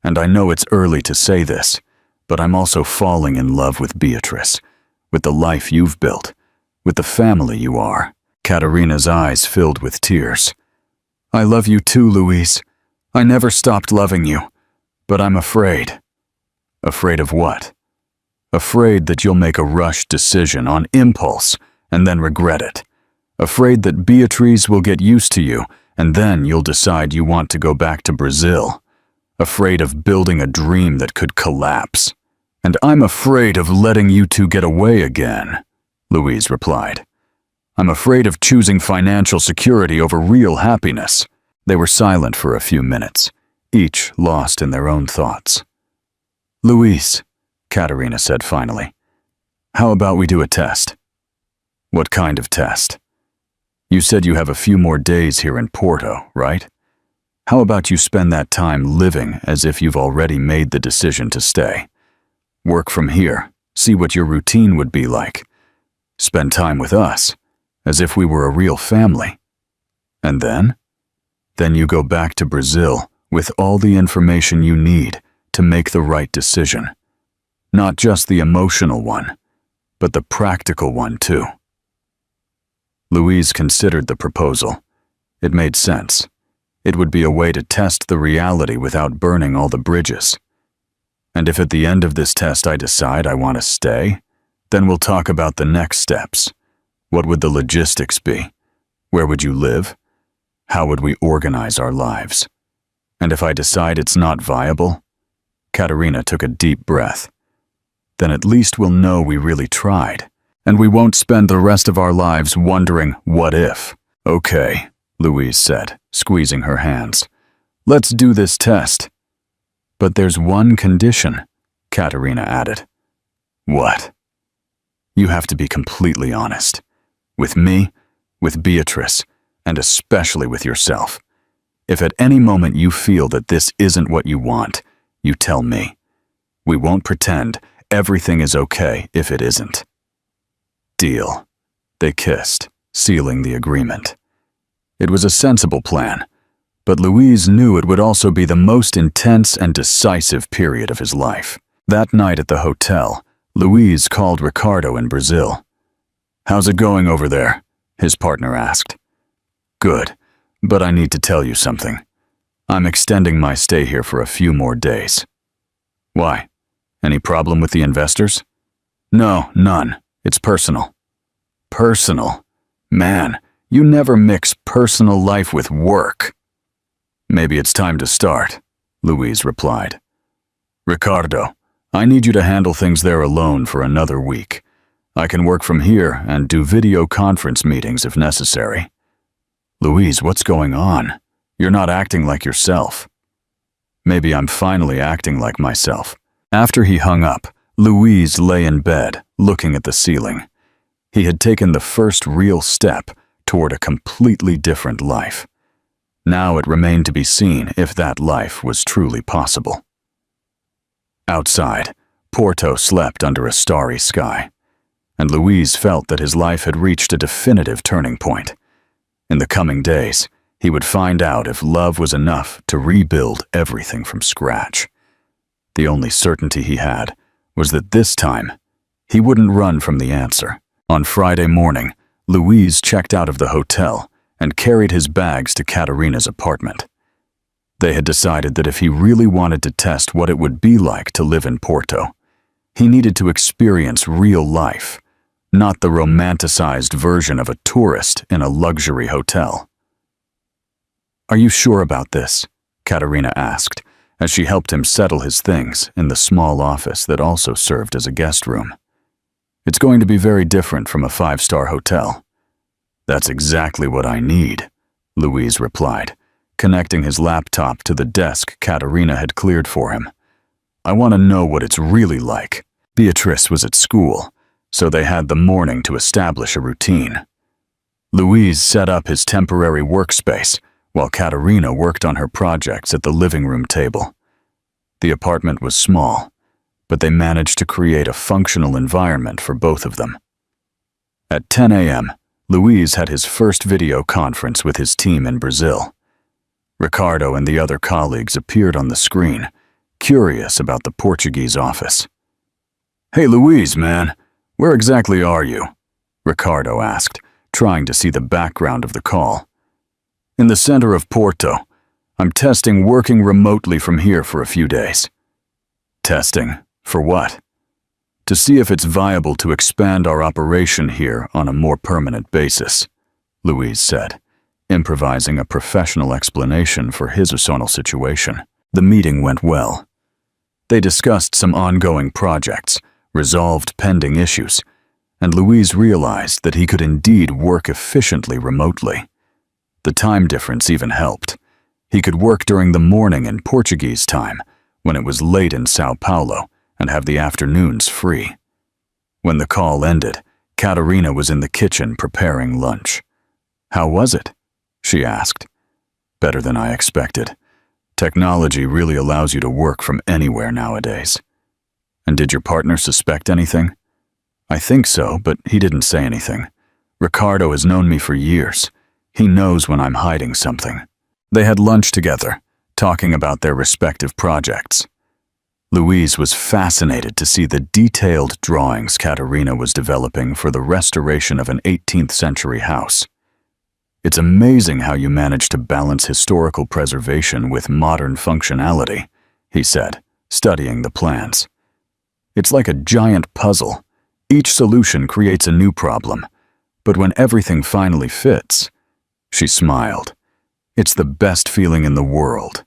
And I know it's early to say this, but I'm also falling in love with Beatrice, with the life you've built, with the family you are." Katerina's eyes filled with tears. "I love you too, Louise. I never stopped loving you, but I'm afraid." "Afraid of what?" "Afraid that you'll make a rushed decision on impulse and then regret it. Afraid that Beatrice will get used to you and then you'll decide you want to go back to Brazil. Afraid of building a dream that could collapse. And I'm afraid of letting you two get away again," Louise replied. "I'm afraid of choosing financial security over real happiness." They were silent for a few minutes, each lost in their own thoughts. "Louise," Katerina said finally, "how about we do a test?" "What kind of test?" "You said you have a few more days here in Porto, right? How about you spend that time living as if you've already made the decision to stay? Work from here, see what your routine would be like. Spend time with us, as if we were a real family. And then? Then you go back to Brazil with all the information you need to make the right decision. Not just the emotional one, but the practical one too. Louise considered the proposal. It made sense. It would be a way to test the reality without burning all the bridges. And if at the end of this test I decide I want to stay, then we'll talk about the next steps. What would the logistics be? Where would you live? How would we organize our lives? And if I decide it's not viable? Katerina took a deep breath. Then at least we'll know we really tried, and we won't spend the rest of our lives wondering what if. Okay, Louise said, squeezing her hands. Let's do this test. But there's one condition, Katerina added. What? You have to be completely honest. With me, with Beatrice, and especially with yourself. If at any moment you feel that this isn't what you want, you tell me. We won't pretend everything is okay if it isn't. Deal. They kissed, sealing the agreement. It was a sensible plan, but Louise knew it would also be the most intense and decisive period of his life. That night at the hotel, Louise called Ricardo in Brazil. "How's it going over there?" his partner asked. "Good, but I need to tell you something. I'm extending my stay here for a few more days." "Why? Any problem with the investors?" "No, none. It's personal." "Personal? Man, you never mix personal life with work." "Maybe it's time to start," Louise replied. "Ricardo, I need you to handle things there alone for another week. I can work from here and do video conference meetings if necessary." "Louise, what's going on? You're not acting like yourself." "Maybe I'm finally acting like myself." After he hung up, Louise lay in bed, looking at the ceiling. He had taken the first real step toward a completely different life. Now it remained to be seen if that life was truly possible. Outside, Porto slept under a starry sky, and Louise felt that his life had reached a definitive turning point. In the coming days, he would find out if love was enough to rebuild everything from scratch. The only certainty he had was that this time, he wouldn't run from the answer. On Friday morning, Louise checked out of the hotel and carried his bags to Katerina's apartment. They had decided that if he really wanted to test what it would be like to live in Porto, he needed to experience real life, not the romanticized version of a tourist in a luxury hotel. "Are you sure about this?" Katerina asked, as she helped him settle his things in the small office that also served as a guest room. "It's going to be very different from a five-star hotel." "That's exactly what I need," Louise replied, connecting his laptop to the desk Katerina had cleared for him. "I want to know what it's really like." Beatrice was at school, so they had the morning to establish a routine. Louise set up his temporary workspace while Katerina worked on her projects at the living room table. The apartment was small, but they managed to create a functional environment for both of them. At 10 a.m., Louise had his first video conference with his team in Brazil. Ricardo and the other colleagues appeared on the screen, curious about the Portuguese office. "Hey Louise, man, where exactly are you?" Ricardo asked, trying to see the background of the call. "In the center of Porto. I'm testing working remotely from here for a few days." "Testing? For what?" "To see if it's viable to expand our operation here on a more permanent basis," Louise said, improvising a professional explanation for his personal situation. The meeting went well. They discussed some ongoing projects, resolved pending issues, and Louise realized that he could indeed work efficiently remotely. The time difference even helped. He could work during the morning in Portuguese time, when it was late in Sao Paulo, and have the afternoons free. When the call ended, Katerina was in the kitchen preparing lunch. "How was it?" she asked. "Better than I expected. Technology really allows you to work from anywhere nowadays." "And did your partner suspect anything?" "I think so, but he didn't say anything. Ricardo has known me for years. He knows when I'm hiding something." They had lunch together, talking about their respective projects. Louise was fascinated to see the detailed drawings Katerina was developing for the restoration of an 18th century house. It's amazing how you manage to balance historical preservation with modern functionality, he said, studying the plans. It's like a giant puzzle. Each solution creates a new problem, but when everything finally fits, she smiled. It's the best feeling in the world.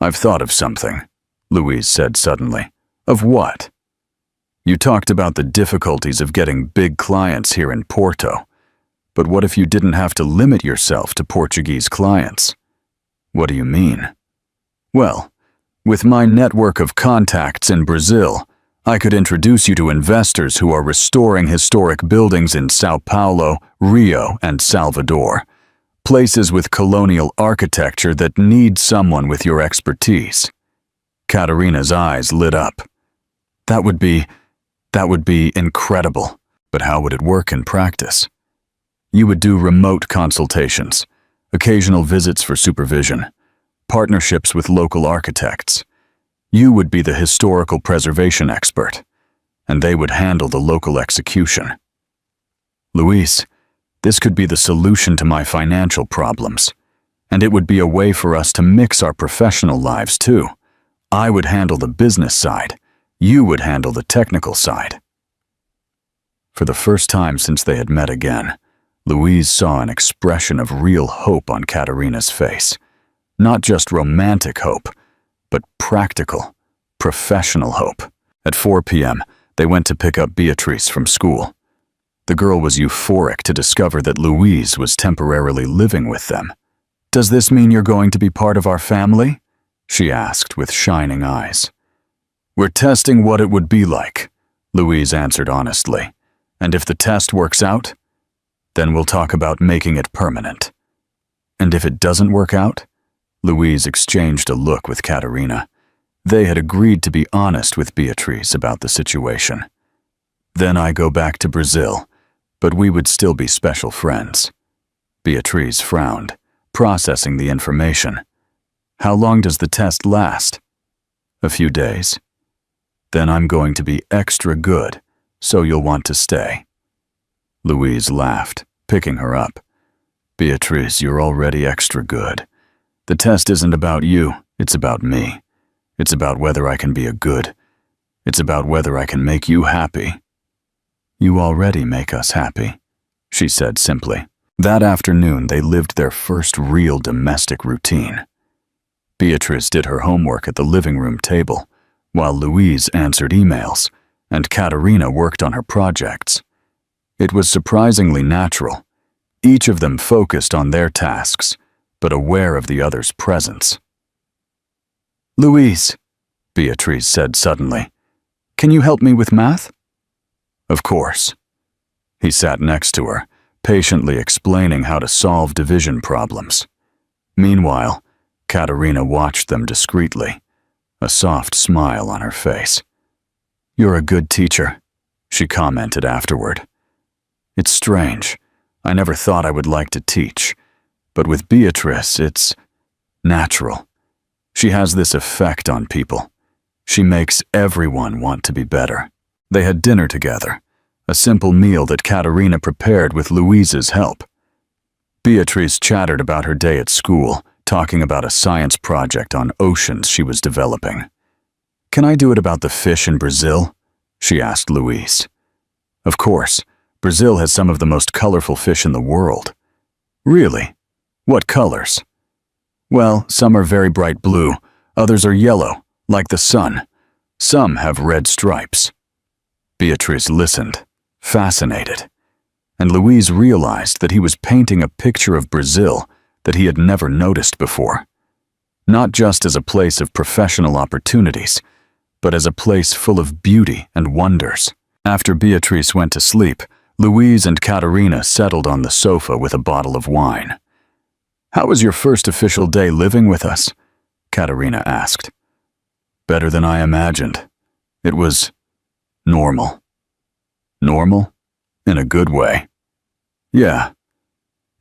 I've thought of something, Louise said suddenly. Of what? You talked about the difficulties of getting big clients here in Porto. But what if you didn't have to limit yourself to Portuguese clients? What do you mean? Well, with my network of contacts in Brazil, I could introduce you to investors who are restoring historic buildings in São Paulo, Rio, and Salvador, places with colonial architecture that need someone with your expertise. Katerina's eyes lit up. That would be incredible, but how would it work in practice? You would do remote consultations, occasional visits for supervision, partnerships with local architects. You would be the historical preservation expert, and they would handle the local execution. Luis, this could be the solution to my financial problems, and it would be a way for us to mix our professional lives too. I would handle the business side, you would handle the technical side. For the first time since they had met again, Louise saw an expression of real hope on Katerina's face. Not just romantic hope, but practical, professional hope. At 4 p.m., they went to pick up Beatrice from school. The girl was euphoric to discover that Louise was temporarily living with them. "Does this mean you're going to be part of our family?" she asked with shining eyes. "We're testing what it would be like," Louise answered honestly. "And if the test works out, then we'll talk about making it permanent." "And if it doesn't work out?" Louise exchanged a look with Katerina. They had agreed to be honest with Beatrice about the situation. "Then I go back to Brazil, but we would still be special friends." Beatrice frowned, processing the information. "How long does the test last?" "A few days." "Then I'm going to be extra good, so you'll want to stay." Louise laughed, picking her up. "Beatrice, you're already extra good. The test isn't about you, it's about me. It's about whether I can be a good. It's about whether I can make you happy." "You already make us happy," she said simply. That afternoon, they lived their first real domestic routine. Beatrice did her homework at the living room table, while Louise answered emails, and Katerina worked on her projects. It was surprisingly natural. Each of them focused on their tasks, but aware of the other's presence. "Louise," Beatrice said suddenly, "can you help me with math?" "Of course." He sat next to her, patiently explaining how to solve division problems. Meanwhile, Katerina watched them discreetly, a soft smile on her face. "You're a good teacher," she commented afterward. "It's strange. I never thought I would like to teach, but with Beatrice, it's natural. She has this effect on people. She makes everyone want to be better." They had dinner together, a simple meal that Katerina prepared with Louise's help. Beatrice chattered about her day at school, talking about a science project on oceans she was developing. "Can I do it about the fish in Brazil?" she asked Louise. "Of course. Brazil has some of the most colorful fish in the world." "Really? What colors?" "Well, some are very bright blue, others are yellow, like the sun. Some have red stripes." Beatrice listened, fascinated, and Louise realized that he was painting a picture of Brazil that he had never noticed before. Not just as a place of professional opportunities, but as a place full of beauty and wonders. After Beatrice went to sleep, Louise and Katerina settled on the sofa with a bottle of wine. "How was your first official day living with us?" Katerina asked. "Better than I imagined. It was normal." "Normal? In a good way?" "Yeah.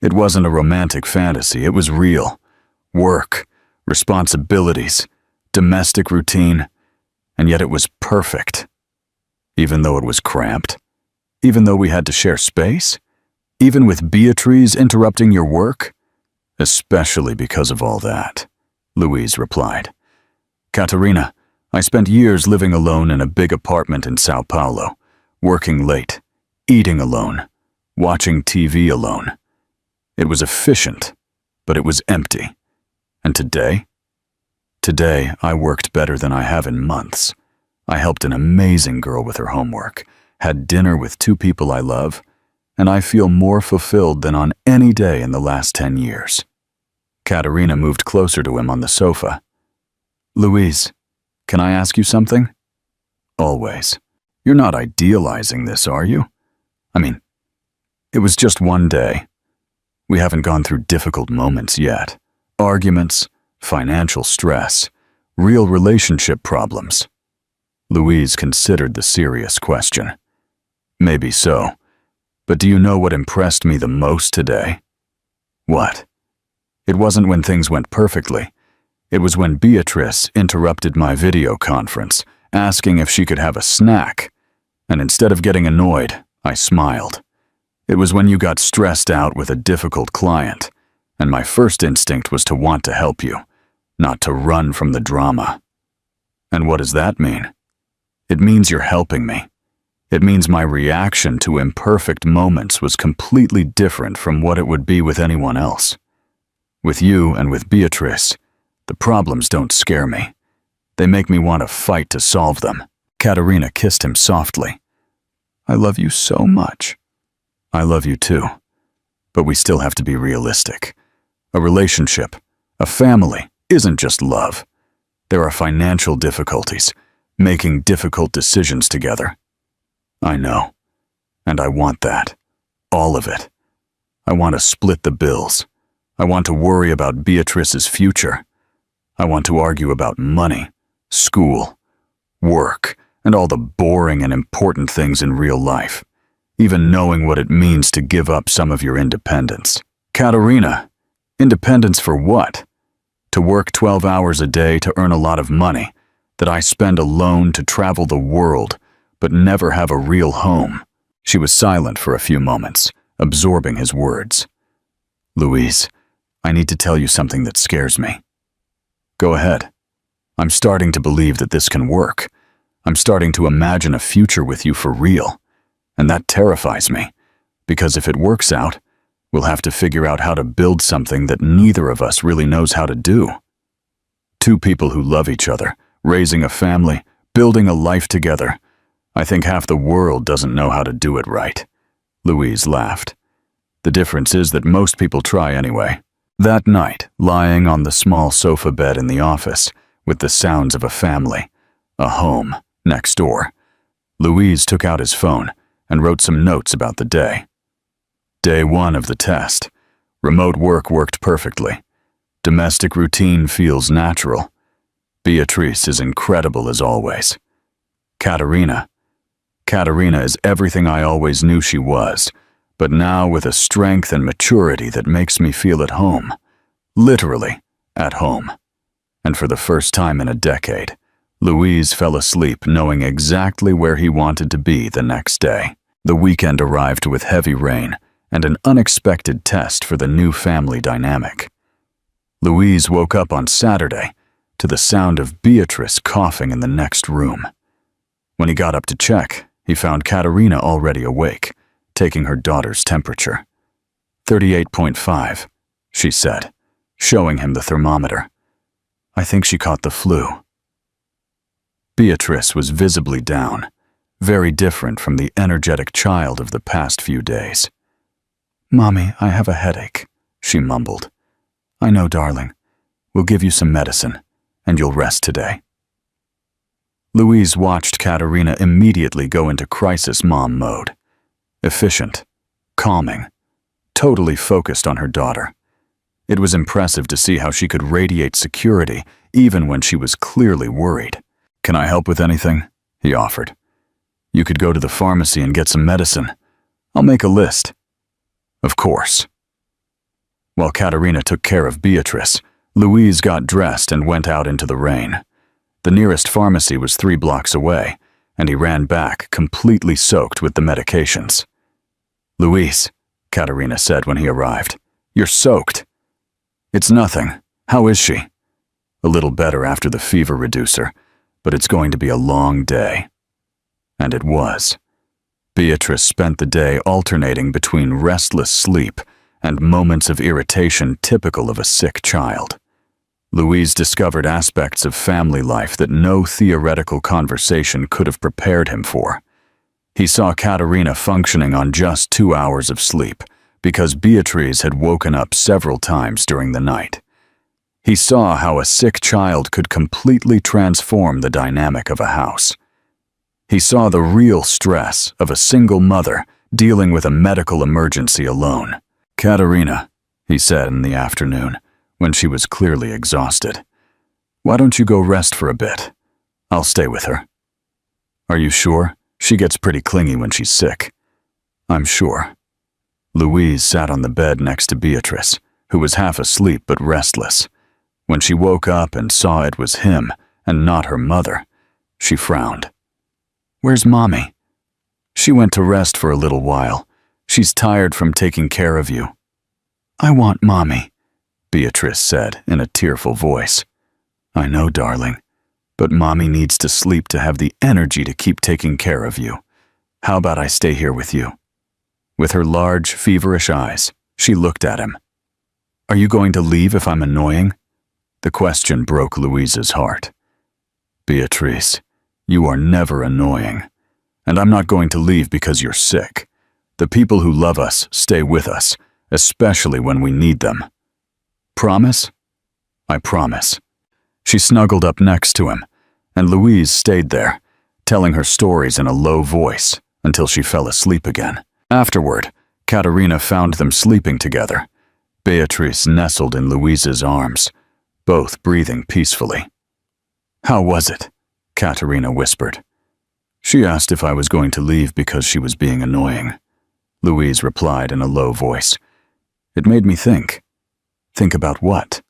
It wasn't a romantic fantasy, it was real. Work, responsibilities, domestic routine. and yet it was perfect. Even though it was cramped, even though we had to share space, even with Beatrice interrupting your work, especially because of all that, Louise replied. Katerina, I spent years living alone in a big apartment in Sao Paulo, working late, eating alone, watching TV alone. It was efficient, but it was empty. And today? Today, I worked better than I have in months. I helped an amazing girl with her homework, had dinner with 2 people I love, and I feel more fulfilled than on any day in the last 10 years. Katerina moved closer to him on the sofa. Louise, can I ask you something? Always. You're not idealizing this, are you? I mean, it was just one day. We haven't gone through difficult moments yet. Arguments, financial stress, real relationship problems. Louise considered the serious question. Maybe so. But do you know what impressed me the most today? What? It wasn't when things went perfectly. It was when Beatrice interrupted my video conference, asking if she could have a snack. And instead of getting annoyed, I smiled. It was when you got stressed out with a difficult client, and my first instinct was to want to help you, not to run from the drama. And what does that mean? It means you're helping me. It means my reaction to imperfect moments was completely different from what it would be with anyone else. With you and with Beatrice, the problems don't scare me. They make me want to fight to solve them. Katerina kissed him softly. I love you so much. I love you too. But we still have to be realistic. A relationship, a family, isn't just love. There are financial difficulties, making difficult decisions together. I know. And I want that. All of it. I want to split the bills. I want to worry about Beatrice's future. I want to argue about money, school, work, and all the boring and important things in real life, even knowing what it means to give up some of your independence. Katerina, independence for what? To work 12 hours a day to earn a lot of money, that I spend alone to travel the world, but never have a real home. She was silent for a few moments, absorbing his words. Louise, I need to tell you something that scares me. Go ahead. I'm starting to believe that this can work. I'm starting to imagine a future with you for real. And that terrifies me, because if it works out, we'll have to figure out how to build something that neither of us really knows how to do. 2 people who love each other, raising a family, building a life together. I think half the world doesn't know how to do it right. Louise laughed. The difference is that most people try anyway. That night, lying on the small sofa bed in the office, with the sounds of a family, a home, next door, Louise took out his phone and wrote some notes about the day. Day 1 of the test. Remote work worked perfectly. Domestic routine feels natural. Beatrice is incredible as always. Katerina is everything I always knew she was, but now with a strength and maturity that makes me feel at home. Literally, at home. And for the first time in a decade, Louise fell asleep knowing exactly where he wanted to be the next day. The weekend arrived with heavy rain and an unexpected test for the new family dynamic. Louise woke up on Saturday to the sound of Beatrice coughing in the next room. When he got up to check, he found Katerina already awake, taking her daughter's temperature. 38.5, she said, showing him the thermometer. I think she caught the flu. Beatrice was visibly down, very different from the energetic child of the past few days. Mommy, I have a headache, she mumbled. I know, darling. We'll give you some medicine, and you'll rest today. Louise watched Katerina immediately go into crisis mom mode. Efficient, calming, totally focused on her daughter. It was impressive to see how she could radiate security even when she was clearly worried. Can I help with anything? He offered. You could go to the pharmacy and get some medicine. I'll make a list. Of course. While Katerina took care of Beatrice, Louise got dressed and went out into the rain. The nearest pharmacy was 3 blocks away, and he ran back, completely soaked with the medications. "Louise," Katerina said when he arrived, "you're soaked." "It's nothing. How is she?" "A little better after the fever reducer, but it's going to be a long day." And it was. Beatrice spent the day alternating between restless sleep and moments of irritation typical of a sick child. Louise discovered aspects of family life that no theoretical conversation could have prepared him for. He saw Katerina functioning on just 2 hours of sleep because Beatrice had woken up several times during the night. He saw how a sick child could completely transform the dynamic of a house. He saw the real stress of a single mother dealing with a medical emergency alone. "Katerina," he said in the afternoon, when she was clearly exhausted, "why don't you go rest for a bit? I'll stay with her." "Are you sure? She gets pretty clingy when she's sick." "I'm sure." Louise sat on the bed next to Beatrice, who was half asleep but restless. When she woke up and saw it was him and not her mother, she frowned. "Where's Mommy?" "She went to rest for a little while. She's tired from taking care of you." "I want Mommy," Beatrice said in a tearful voice. "I know, darling, but Mommy needs to sleep to have the energy to keep taking care of you. How about I stay here with you?" With her large, feverish eyes, she looked at him. "Are you going to leave if I'm annoying?" The question broke Louise's heart. "Beatrice, you are never annoying, and I'm not going to leave because you're sick. The people who love us stay with us, especially when we need them." "Promise?" "I promise." She snuggled up next to him, and Louise stayed there, telling her stories in a low voice until she fell asleep again. Afterward, Katerina found them sleeping together. Beatrice nestled in Louise's arms, both breathing peacefully. "How was it?" Katerina whispered. "She asked if I was going to leave because she was being annoying," Louise replied in a low voice. "It made me think." "Think about what?"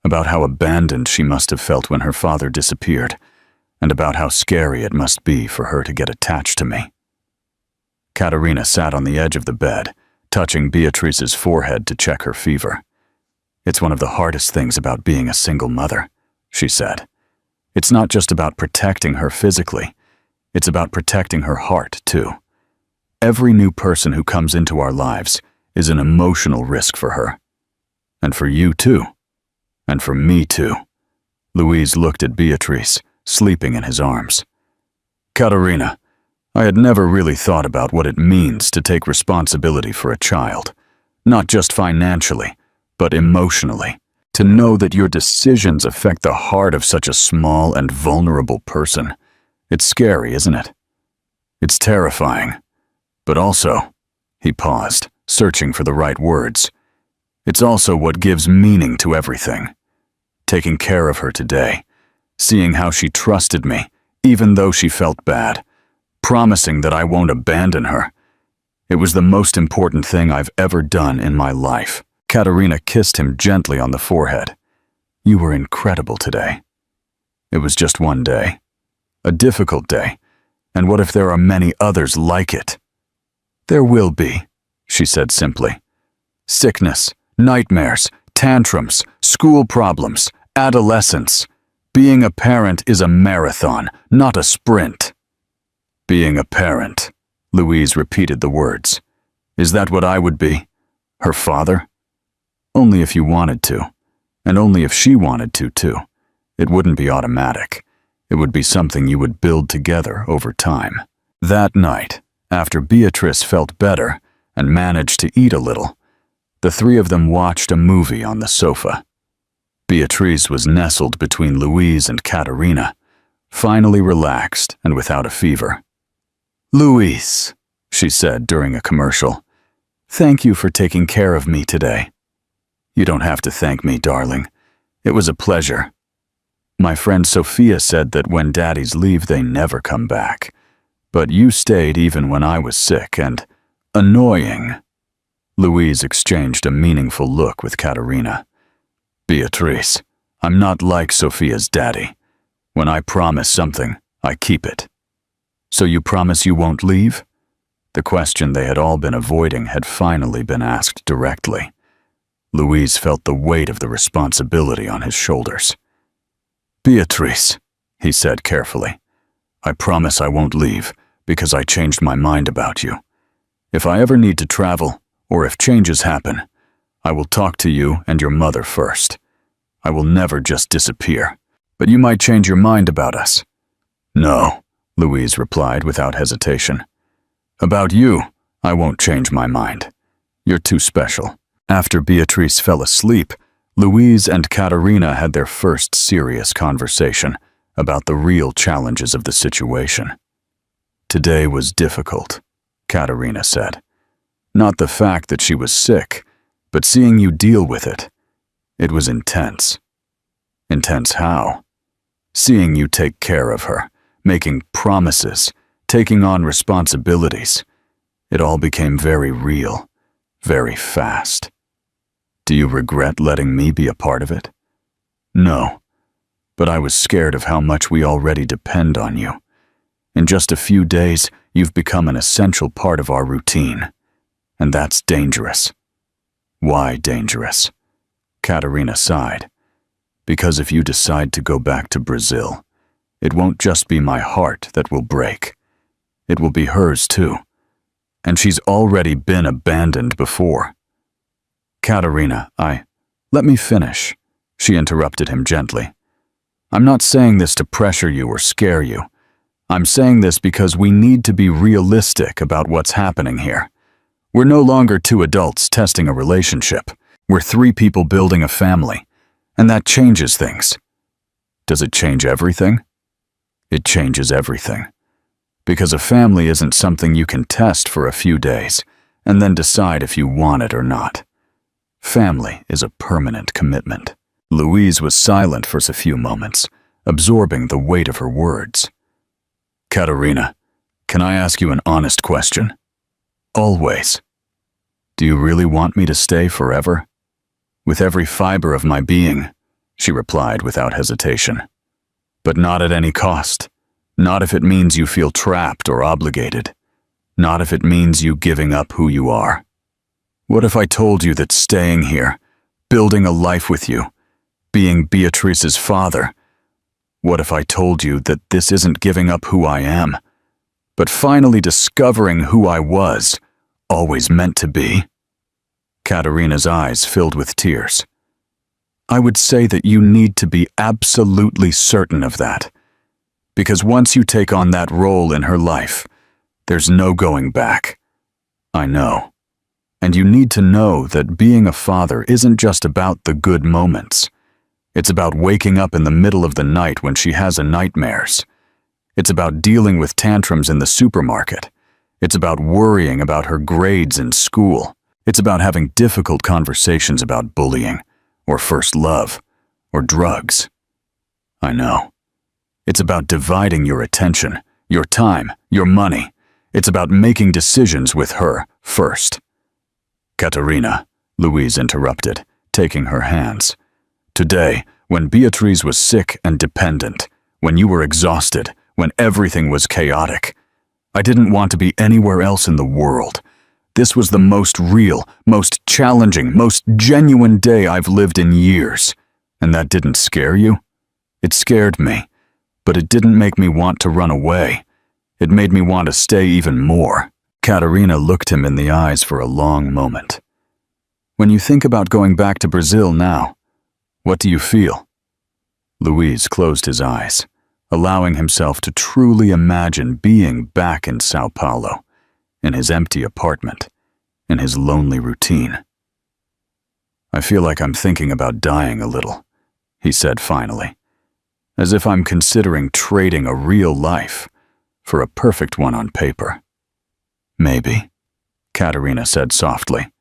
"About how abandoned she must have felt when her father disappeared, and about how scary it must be for her to get attached to me." Katerina sat on the edge of the bed, touching Beatrice's forehead to check her fever. "It's one of the hardest things about being a single mother," she said. "It's not just about protecting her physically, it's about protecting her heart, too. Every new person who comes into our lives is an emotional risk for her. And for you, too. And for me, too." Louise looked at Beatrice, sleeping in his arms. "Katerina, I had never really thought about what it means to take responsibility for a child, not just financially, but emotionally. To know that your decisions affect the heart of such a small and vulnerable person. It's scary, isn't it? It's terrifying. But also," he paused, searching for the right words, "it's also what gives meaning to everything. Taking care of her today, seeing how she trusted me, even though she felt bad, promising that I won't abandon her. It was the most important thing I've ever done in my life." Katerina kissed him gently on the forehead. "You were incredible today." "It was just one day. A difficult day. And what if there are many others like it?" "There will be," she said simply. "Sickness, nightmares, tantrums, school problems, adolescence. Being a parent is a marathon, not a sprint." "Being a parent," Louise repeated the words. "Is that what I would be? Her father?" "Only if you wanted to, and only if she wanted to, too. It wouldn't be automatic. It would be something you would build together over time." That night, after Beatrice felt better and managed to eat a little, the 3 of them watched a movie on the sofa. Beatrice was nestled between Louise and Katerina, finally relaxed and without a fever. "Louise," she said during a commercial, "thank you for taking care of me today." "You don't have to thank me, darling. It was a pleasure. My friend Sophia said that when daddies leave, they never come back. But you stayed even when I was sick and annoying." Louise exchanged a meaningful look with Katerina. "Beatrice, I'm not like Sophia's daddy. When I promise something, I keep it. So you promise you won't leave? The question they had all been avoiding had finally been asked directly. Louise felt the weight of the responsibility on his shoulders. Beatrice, he said carefully, I promise I won't leave because I changed my mind about you. If I ever need to travel, or if changes happen, I will talk to you and your mother first. I will never just disappear, but you might change your mind about us. No, Louise replied without hesitation. About you, I won't change my mind. You're too special. After Beatrice fell asleep, Louise and Katerina had their first serious conversation about the real challenges of the situation. Today was difficult, Katerina said. Not the fact that she was sick, but seeing you deal with it. It was intense. Intense how? Seeing you take care of her, making promises, taking on responsibilities. It all became very real, very fast. Do you regret letting me be a part of it? No, but I was scared of how much we already depend on you. In just a few days, you've become an essential part of our routine. And that's dangerous. Why dangerous? Katerina sighed. Because if you decide to go back to Brazil, it won't just be my heart that will break. It will be hers too. And she's already been abandoned before. Katerina, let me finish, she interrupted him gently. I'm not saying this to pressure you or scare you. I'm saying this because we need to be realistic about what's happening here. We're no longer two adults testing a relationship. We're three people building a family, and that changes things. Does it change everything? It changes everything. Because a family isn't something you can test for a few days and then decide if you want it or not. Family is a permanent commitment. Louise was silent for a few moments, absorbing the weight of her words. Katerina, can I ask you an honest question? Always. Do you really want me to stay forever? With every fiber of my being, she replied without hesitation. But not at any cost. Not if it means you feel trapped or obligated. Not if it means you giving up who you are. What if I told you that staying here, building a life with you, being Beatrice's father, what if I told you that this isn't giving up who I am, but finally discovering who I was, always meant to be? Katerina's eyes filled with tears. I would say that you need to be absolutely certain of that, because once you take on that role in her life, there's no going back. I know. And you need to know that being a father isn't just about the good moments. It's about waking up in the middle of the night when she has nightmares. It's about dealing with tantrums in the supermarket. It's about worrying about her grades in school. It's about having difficult conversations about bullying, or first love, or drugs. I know. It's about dividing your attention, your time, your money. It's about making decisions with her first. Katerina, Louise interrupted, taking her hands. Today, when Beatrice was sick and dependent, when you were exhausted, when everything was chaotic, I didn't want to be anywhere else in the world. This was the most real, most challenging, most genuine day I've lived in years. And that didn't scare you? It scared me, but it didn't make me want to run away. It made me want to stay even more. Katerina looked him in the eyes for a long moment. When you think about going back to Brazil now, what do you feel? Louise closed his eyes, allowing himself to truly imagine being back in Sao Paulo, in his empty apartment, in his lonely routine. I feel like I'm thinking about dying a little, he said finally, as if I'm considering trading a real life for a perfect one on paper. Maybe, Katerina said softly.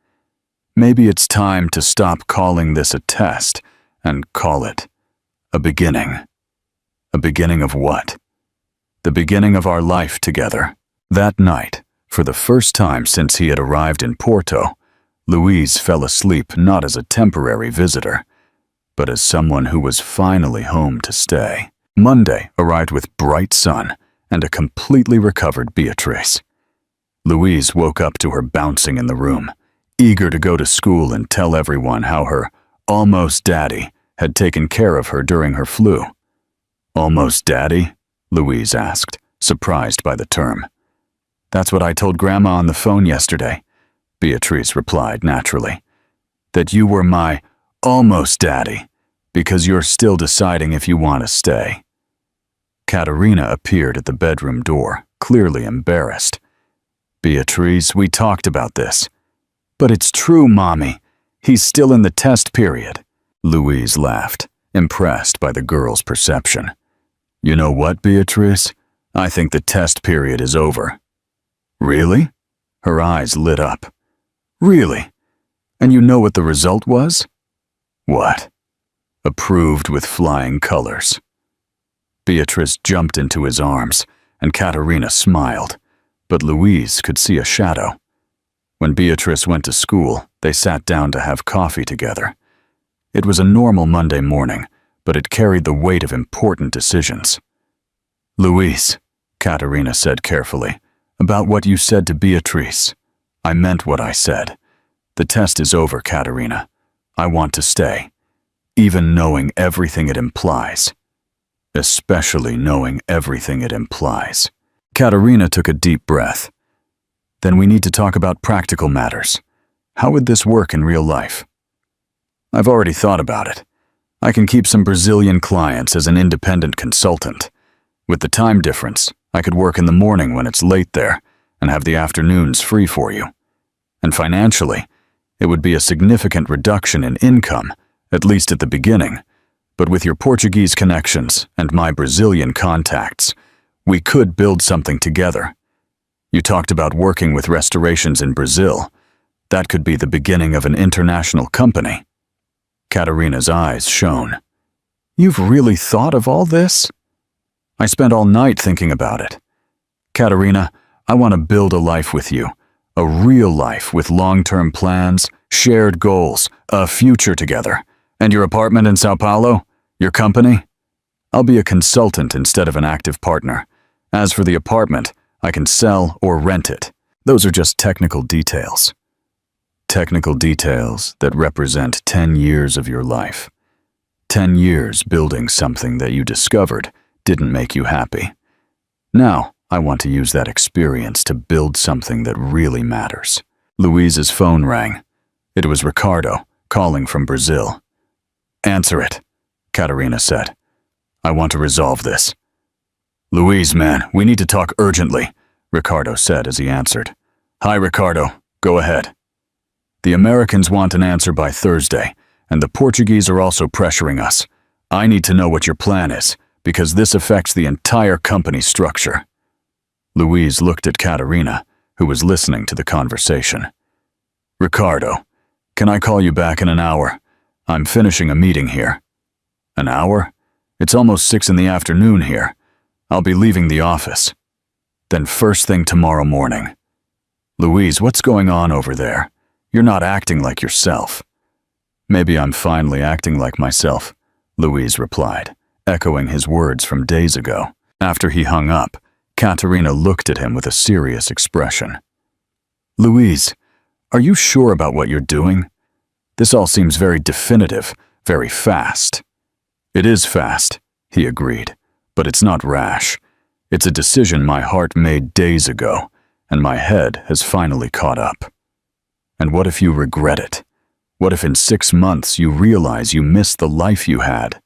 Maybe it's time to stop calling this a test and call it a beginning. A beginning of what? The beginning of our life together. That night, for the first time since he had arrived in Porto, Louise fell asleep not as a temporary visitor, but as someone who was finally home to stay. Monday arrived with bright sun and a completely recovered Beatrice. Louise woke up to her bouncing in the room, eager to go to school and tell everyone how her almost daddy had taken care of her during her flu. Almost daddy? Louise asked, surprised by the term. That's what I told Grandma on the phone yesterday, Beatrice replied naturally. That you were my almost daddy, because you're still deciding if you want to stay. Katerina appeared at the bedroom door, clearly embarrassed. Beatrice, we talked about this. But it's true, Mommy. He's still in the test period. Louise laughed, impressed by the girl's perception. You know what, Beatrice? I think the test period is over. Really? Her eyes lit up. Really? And you know what the result was? What? Approved with flying colors. Beatrice jumped into his arms, and Katerina smiled, but Louise could see a shadow. When Beatrice went to school, they sat down to have coffee together. It was a normal Monday morning, but it carried the weight of important decisions. Louise, Katerina said carefully, about what you said to Beatrice. I meant what I said. The test is over, Katerina. I want to stay, even knowing everything it implies. Especially knowing everything it implies. Katerina took a deep breath. Then we need to talk about practical matters. How would this work in real life? I've already thought about it. I can keep some Brazilian clients as an independent consultant. With the time difference, I could work in the morning when it's late there and have the afternoons free for you. And financially, it would be a significant reduction in income, at least at the beginning. But with your Portuguese connections and my Brazilian contacts, we could build something together. You talked about working with restorations in Brazil. That could be the beginning of an international company. Katerina's eyes shone. You've really thought of all this? I spent all night thinking about it. Katerina, I want to build a life with you. A real life with long-term plans, shared goals, a future together. And your apartment in Sao Paulo? Your company? I'll be a consultant instead of an active partner. As for the apartment, I can sell or rent it. Those are just technical details. Technical details that represent 10 years of your life. 10 years building something that you discovered didn't make you happy. Now, I want to use that experience to build something that really matters. Louise's phone rang. It was Ricardo, calling from Brazil. Answer it, Katerina said. I want to resolve this. Louise, man, we need to talk urgently, Ricardo said as he answered. Hi, Ricardo. Go ahead. The Americans want an answer by Thursday, and the Portuguese are also pressuring us. I need to know what your plan is, because this affects the entire company structure. Louise looked at Katerina, who was listening to the conversation. Ricardo, can I call you back in an hour? I'm finishing a meeting here. An hour? It's almost 6 in the afternoon here. I'll be leaving the office. Then first thing tomorrow morning. Louise, what's going on over there? You're not acting like yourself. Maybe I'm finally acting like myself, Louise replied, echoing his words from days ago. After he hung up, Katerina looked at him with a serious expression. Louise, are you sure about what you're doing? This all seems very definitive, very fast. It is fast, he agreed, but it's not rash. It's a decision my heart made days ago, and my head has finally caught up. And what if you regret it? What if in 6 months you realize you missed the life you had?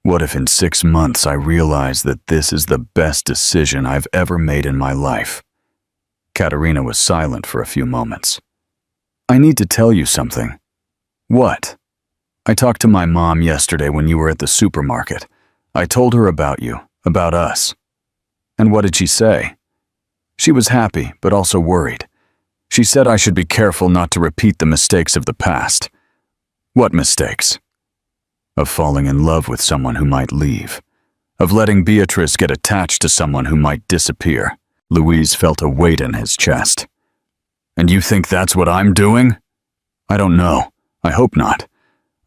What if in 6 months I realize that this is the best decision I've ever made in my life? Katerina was silent for a few moments. I need to tell you something. What? I talked to my mom yesterday when you were at the supermarket. I told her about you, about us. And what did she say? She was happy, but also worried. She said I should be careful not to repeat the mistakes of the past. What mistakes? Of falling in love with someone who might leave. Of letting Beatrice get attached to someone who might disappear. Louise felt a weight in his chest. And you think that's what I'm doing? I don't know. I hope not.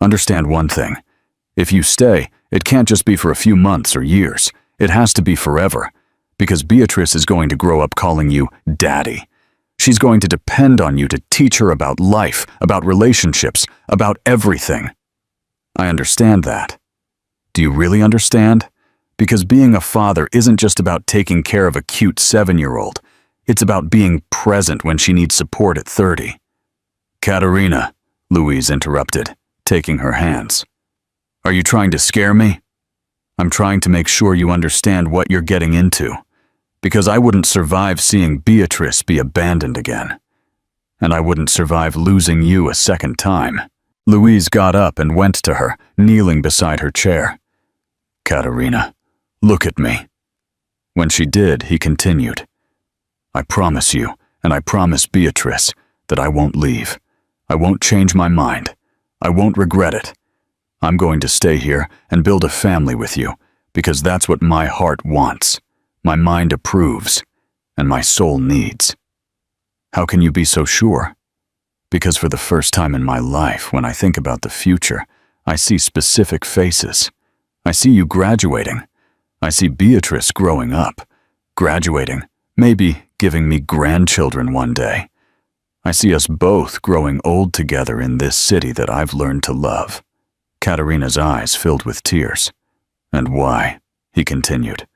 Understand one thing. If you stay, It can't just be for a few months or years. It has to be forever. Because Beatrice is going to grow up calling you Daddy. She's going to depend on you to teach her about life, about relationships, about everything. I understand that. Do you really understand? Because being a father isn't just about taking care of a cute 7-year-old. It's about being present when she needs support at 30. Katerina, Louise interrupted, taking her hands. Are you trying to scare me? I'm trying to make sure you understand what you're getting into. Because I wouldn't survive seeing Beatrice be abandoned again. And I wouldn't survive losing you a second time. Louise got up and went to her, kneeling beside her chair. Katerina, look at me. When she did, he continued. I promise you, and I promise Beatrice, that I won't leave. I won't change my mind. I won't regret it. I'm going to stay here and build a family with you, because that's what my heart wants. My mind approves, and my soul needs. How can you be so sure? Because for the first time in my life, when I think about the future, I see specific faces. I see you graduating. I see Beatrice growing up, graduating, maybe giving me grandchildren one day. I see us both growing old together in this city that I've learned to love. Katerina's eyes filled with tears. And why? He continued.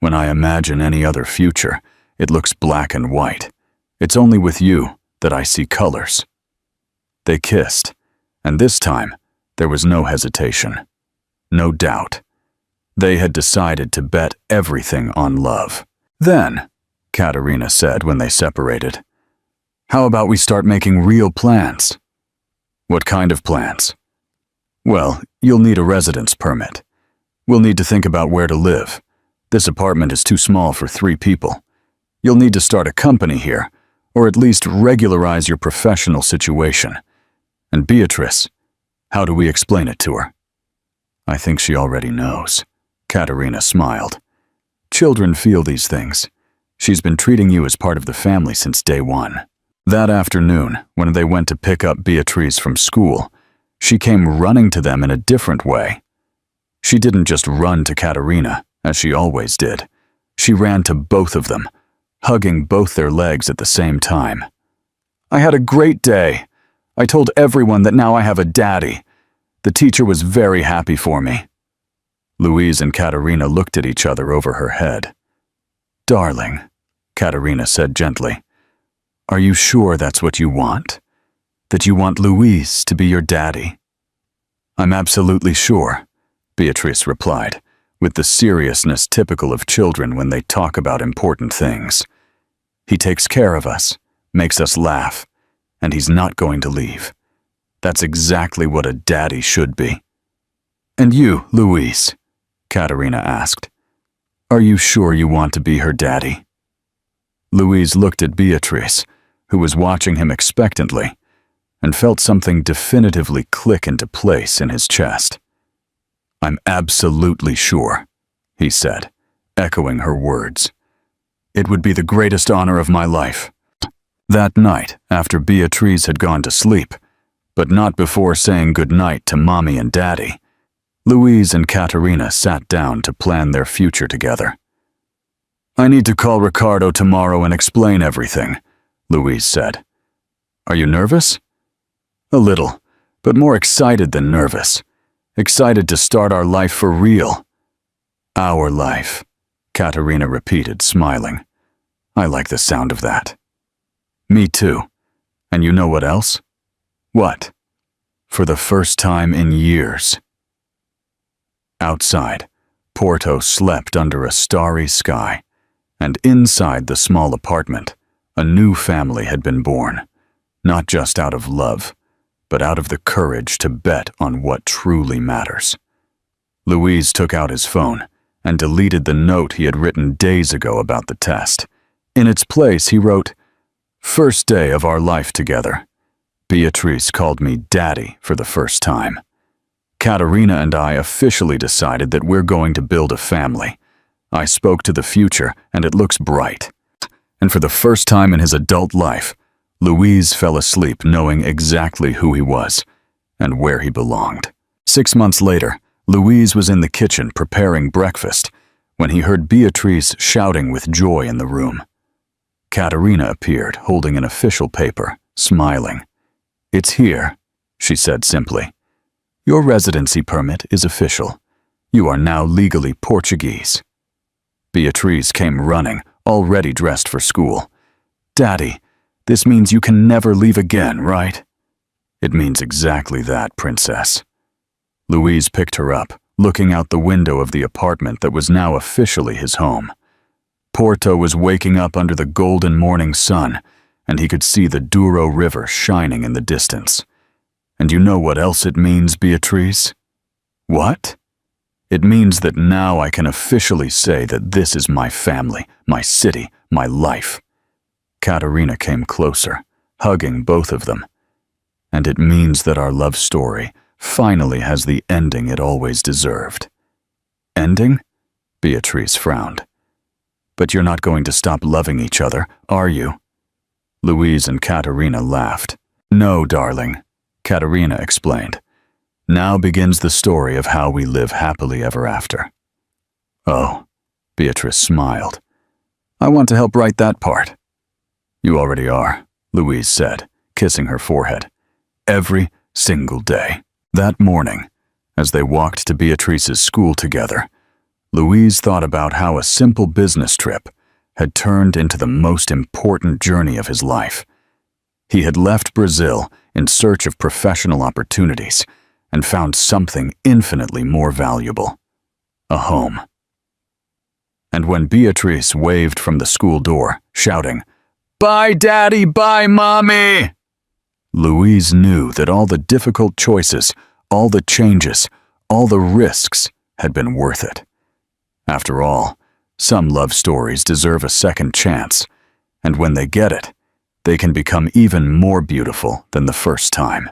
When I imagine any other future, it looks black and white. It's only with you that I see colors. They kissed, and this time, there was no hesitation, no doubt. They had decided to bet everything on love. Then, Katerina said when they separated, how about we start making real plans? What kind of plans? Well, you'll need a residence permit. We'll need to think about where to live. This apartment is too small for 3 people. You'll need to start a company here, or at least regularize your professional situation. And Beatrice, how do we explain it to her? I think she already knows. Katerina smiled. Children feel these things. She's been treating you as part of the family since day one. That afternoon, when they went to pick up Beatrice from school, she came running to them in a different way. She didn't just run to Katerina, as she always did. She ran to both of them, hugging both their legs at the same time. I had a great day. I told everyone that now I have a daddy. The teacher was very happy for me. Louise and Katerina looked at each other over her head. Darling, Katerina said gently, are you sure that's what you want? That you want Louise to be your daddy? I'm absolutely sure, Beatrice replied, with the seriousness typical of children when they talk about important things. He takes care of us, makes us laugh, and he's not going to leave. That's exactly what a daddy should be. And you, Louise, Katerina asked, are you sure you want to be her daddy? Louise looked at Beatrice, who was watching him expectantly, and felt something definitively click into place in his chest. I'm absolutely sure, he said, echoing her words. It would be the greatest honor of my life. That night, after Beatrice had gone to sleep, but not before saying goodnight to Mommy and Daddy, Louise and Katerina sat down to plan their future together. I need to call Ricardo tomorrow and explain everything, Louise said. Are you nervous? A little, but more excited than nervous. Excited to start our life for real. Our life, Katerina repeated, smiling. I like the sound of that. Me too. And you know what else? What? For the first time in years. Outside, Porto slept under a starry sky, and inside the small apartment, a new family had been born, not just out of love, but out of the courage to bet on what truly matters. Louise took out his phone and deleted the note he had written days ago about the test. In its place, he wrote, First day of our life together. Beatrice called me Daddy for the first time. Katerina and I officially decided that we're going to build a family. I spoke to the future, and it looks bright. And for the first time in his adult life, Louise fell asleep knowing exactly who he was and where he belonged. 6 months later, Louise was in the kitchen preparing breakfast when he heard Beatrice shouting with joy in the room. Katerina appeared, holding an official paper, smiling. "It's here," she said simply. "Your residency permit is official. You are now legally Portuguese." Beatrice came running, already dressed for school. "Daddy, this means you can never leave again, right?" "It means exactly that, Princess." Louise picked her up, looking out the window of the apartment that was now officially his home. Porto was waking up under the golden morning sun, and he could see the Douro River shining in the distance. "And you know what else it means, Beatrice?" "What?" "It means that now I can officially say that this is my family, my city, my life." Katerina came closer, hugging both of them. "And it means that our love story finally has the ending it always deserved." "Ending?" Beatrice frowned. "But you're not going to stop loving each other, are you?" Louise and Katerina laughed. "No, darling," Katerina explained. "Now begins the story of how we live happily ever after." "Oh," Beatrice smiled. "I want to help write that part." "You already are," Louise said, kissing her forehead. "Every single day." That morning, as they walked to Beatrice's school together, Louise thought about how a simple business trip had turned into the most important journey of his life. He had left Brazil in search of professional opportunities and found something infinitely more valuable: a home. And when Beatrice waved from the school door, shouting, "Bye, Daddy, bye, Mommy!" Louise knew that all the difficult choices, all the changes, all the risks had been worth it. After all, some love stories deserve a second chance, and when they get it, they can become even more beautiful than the first time.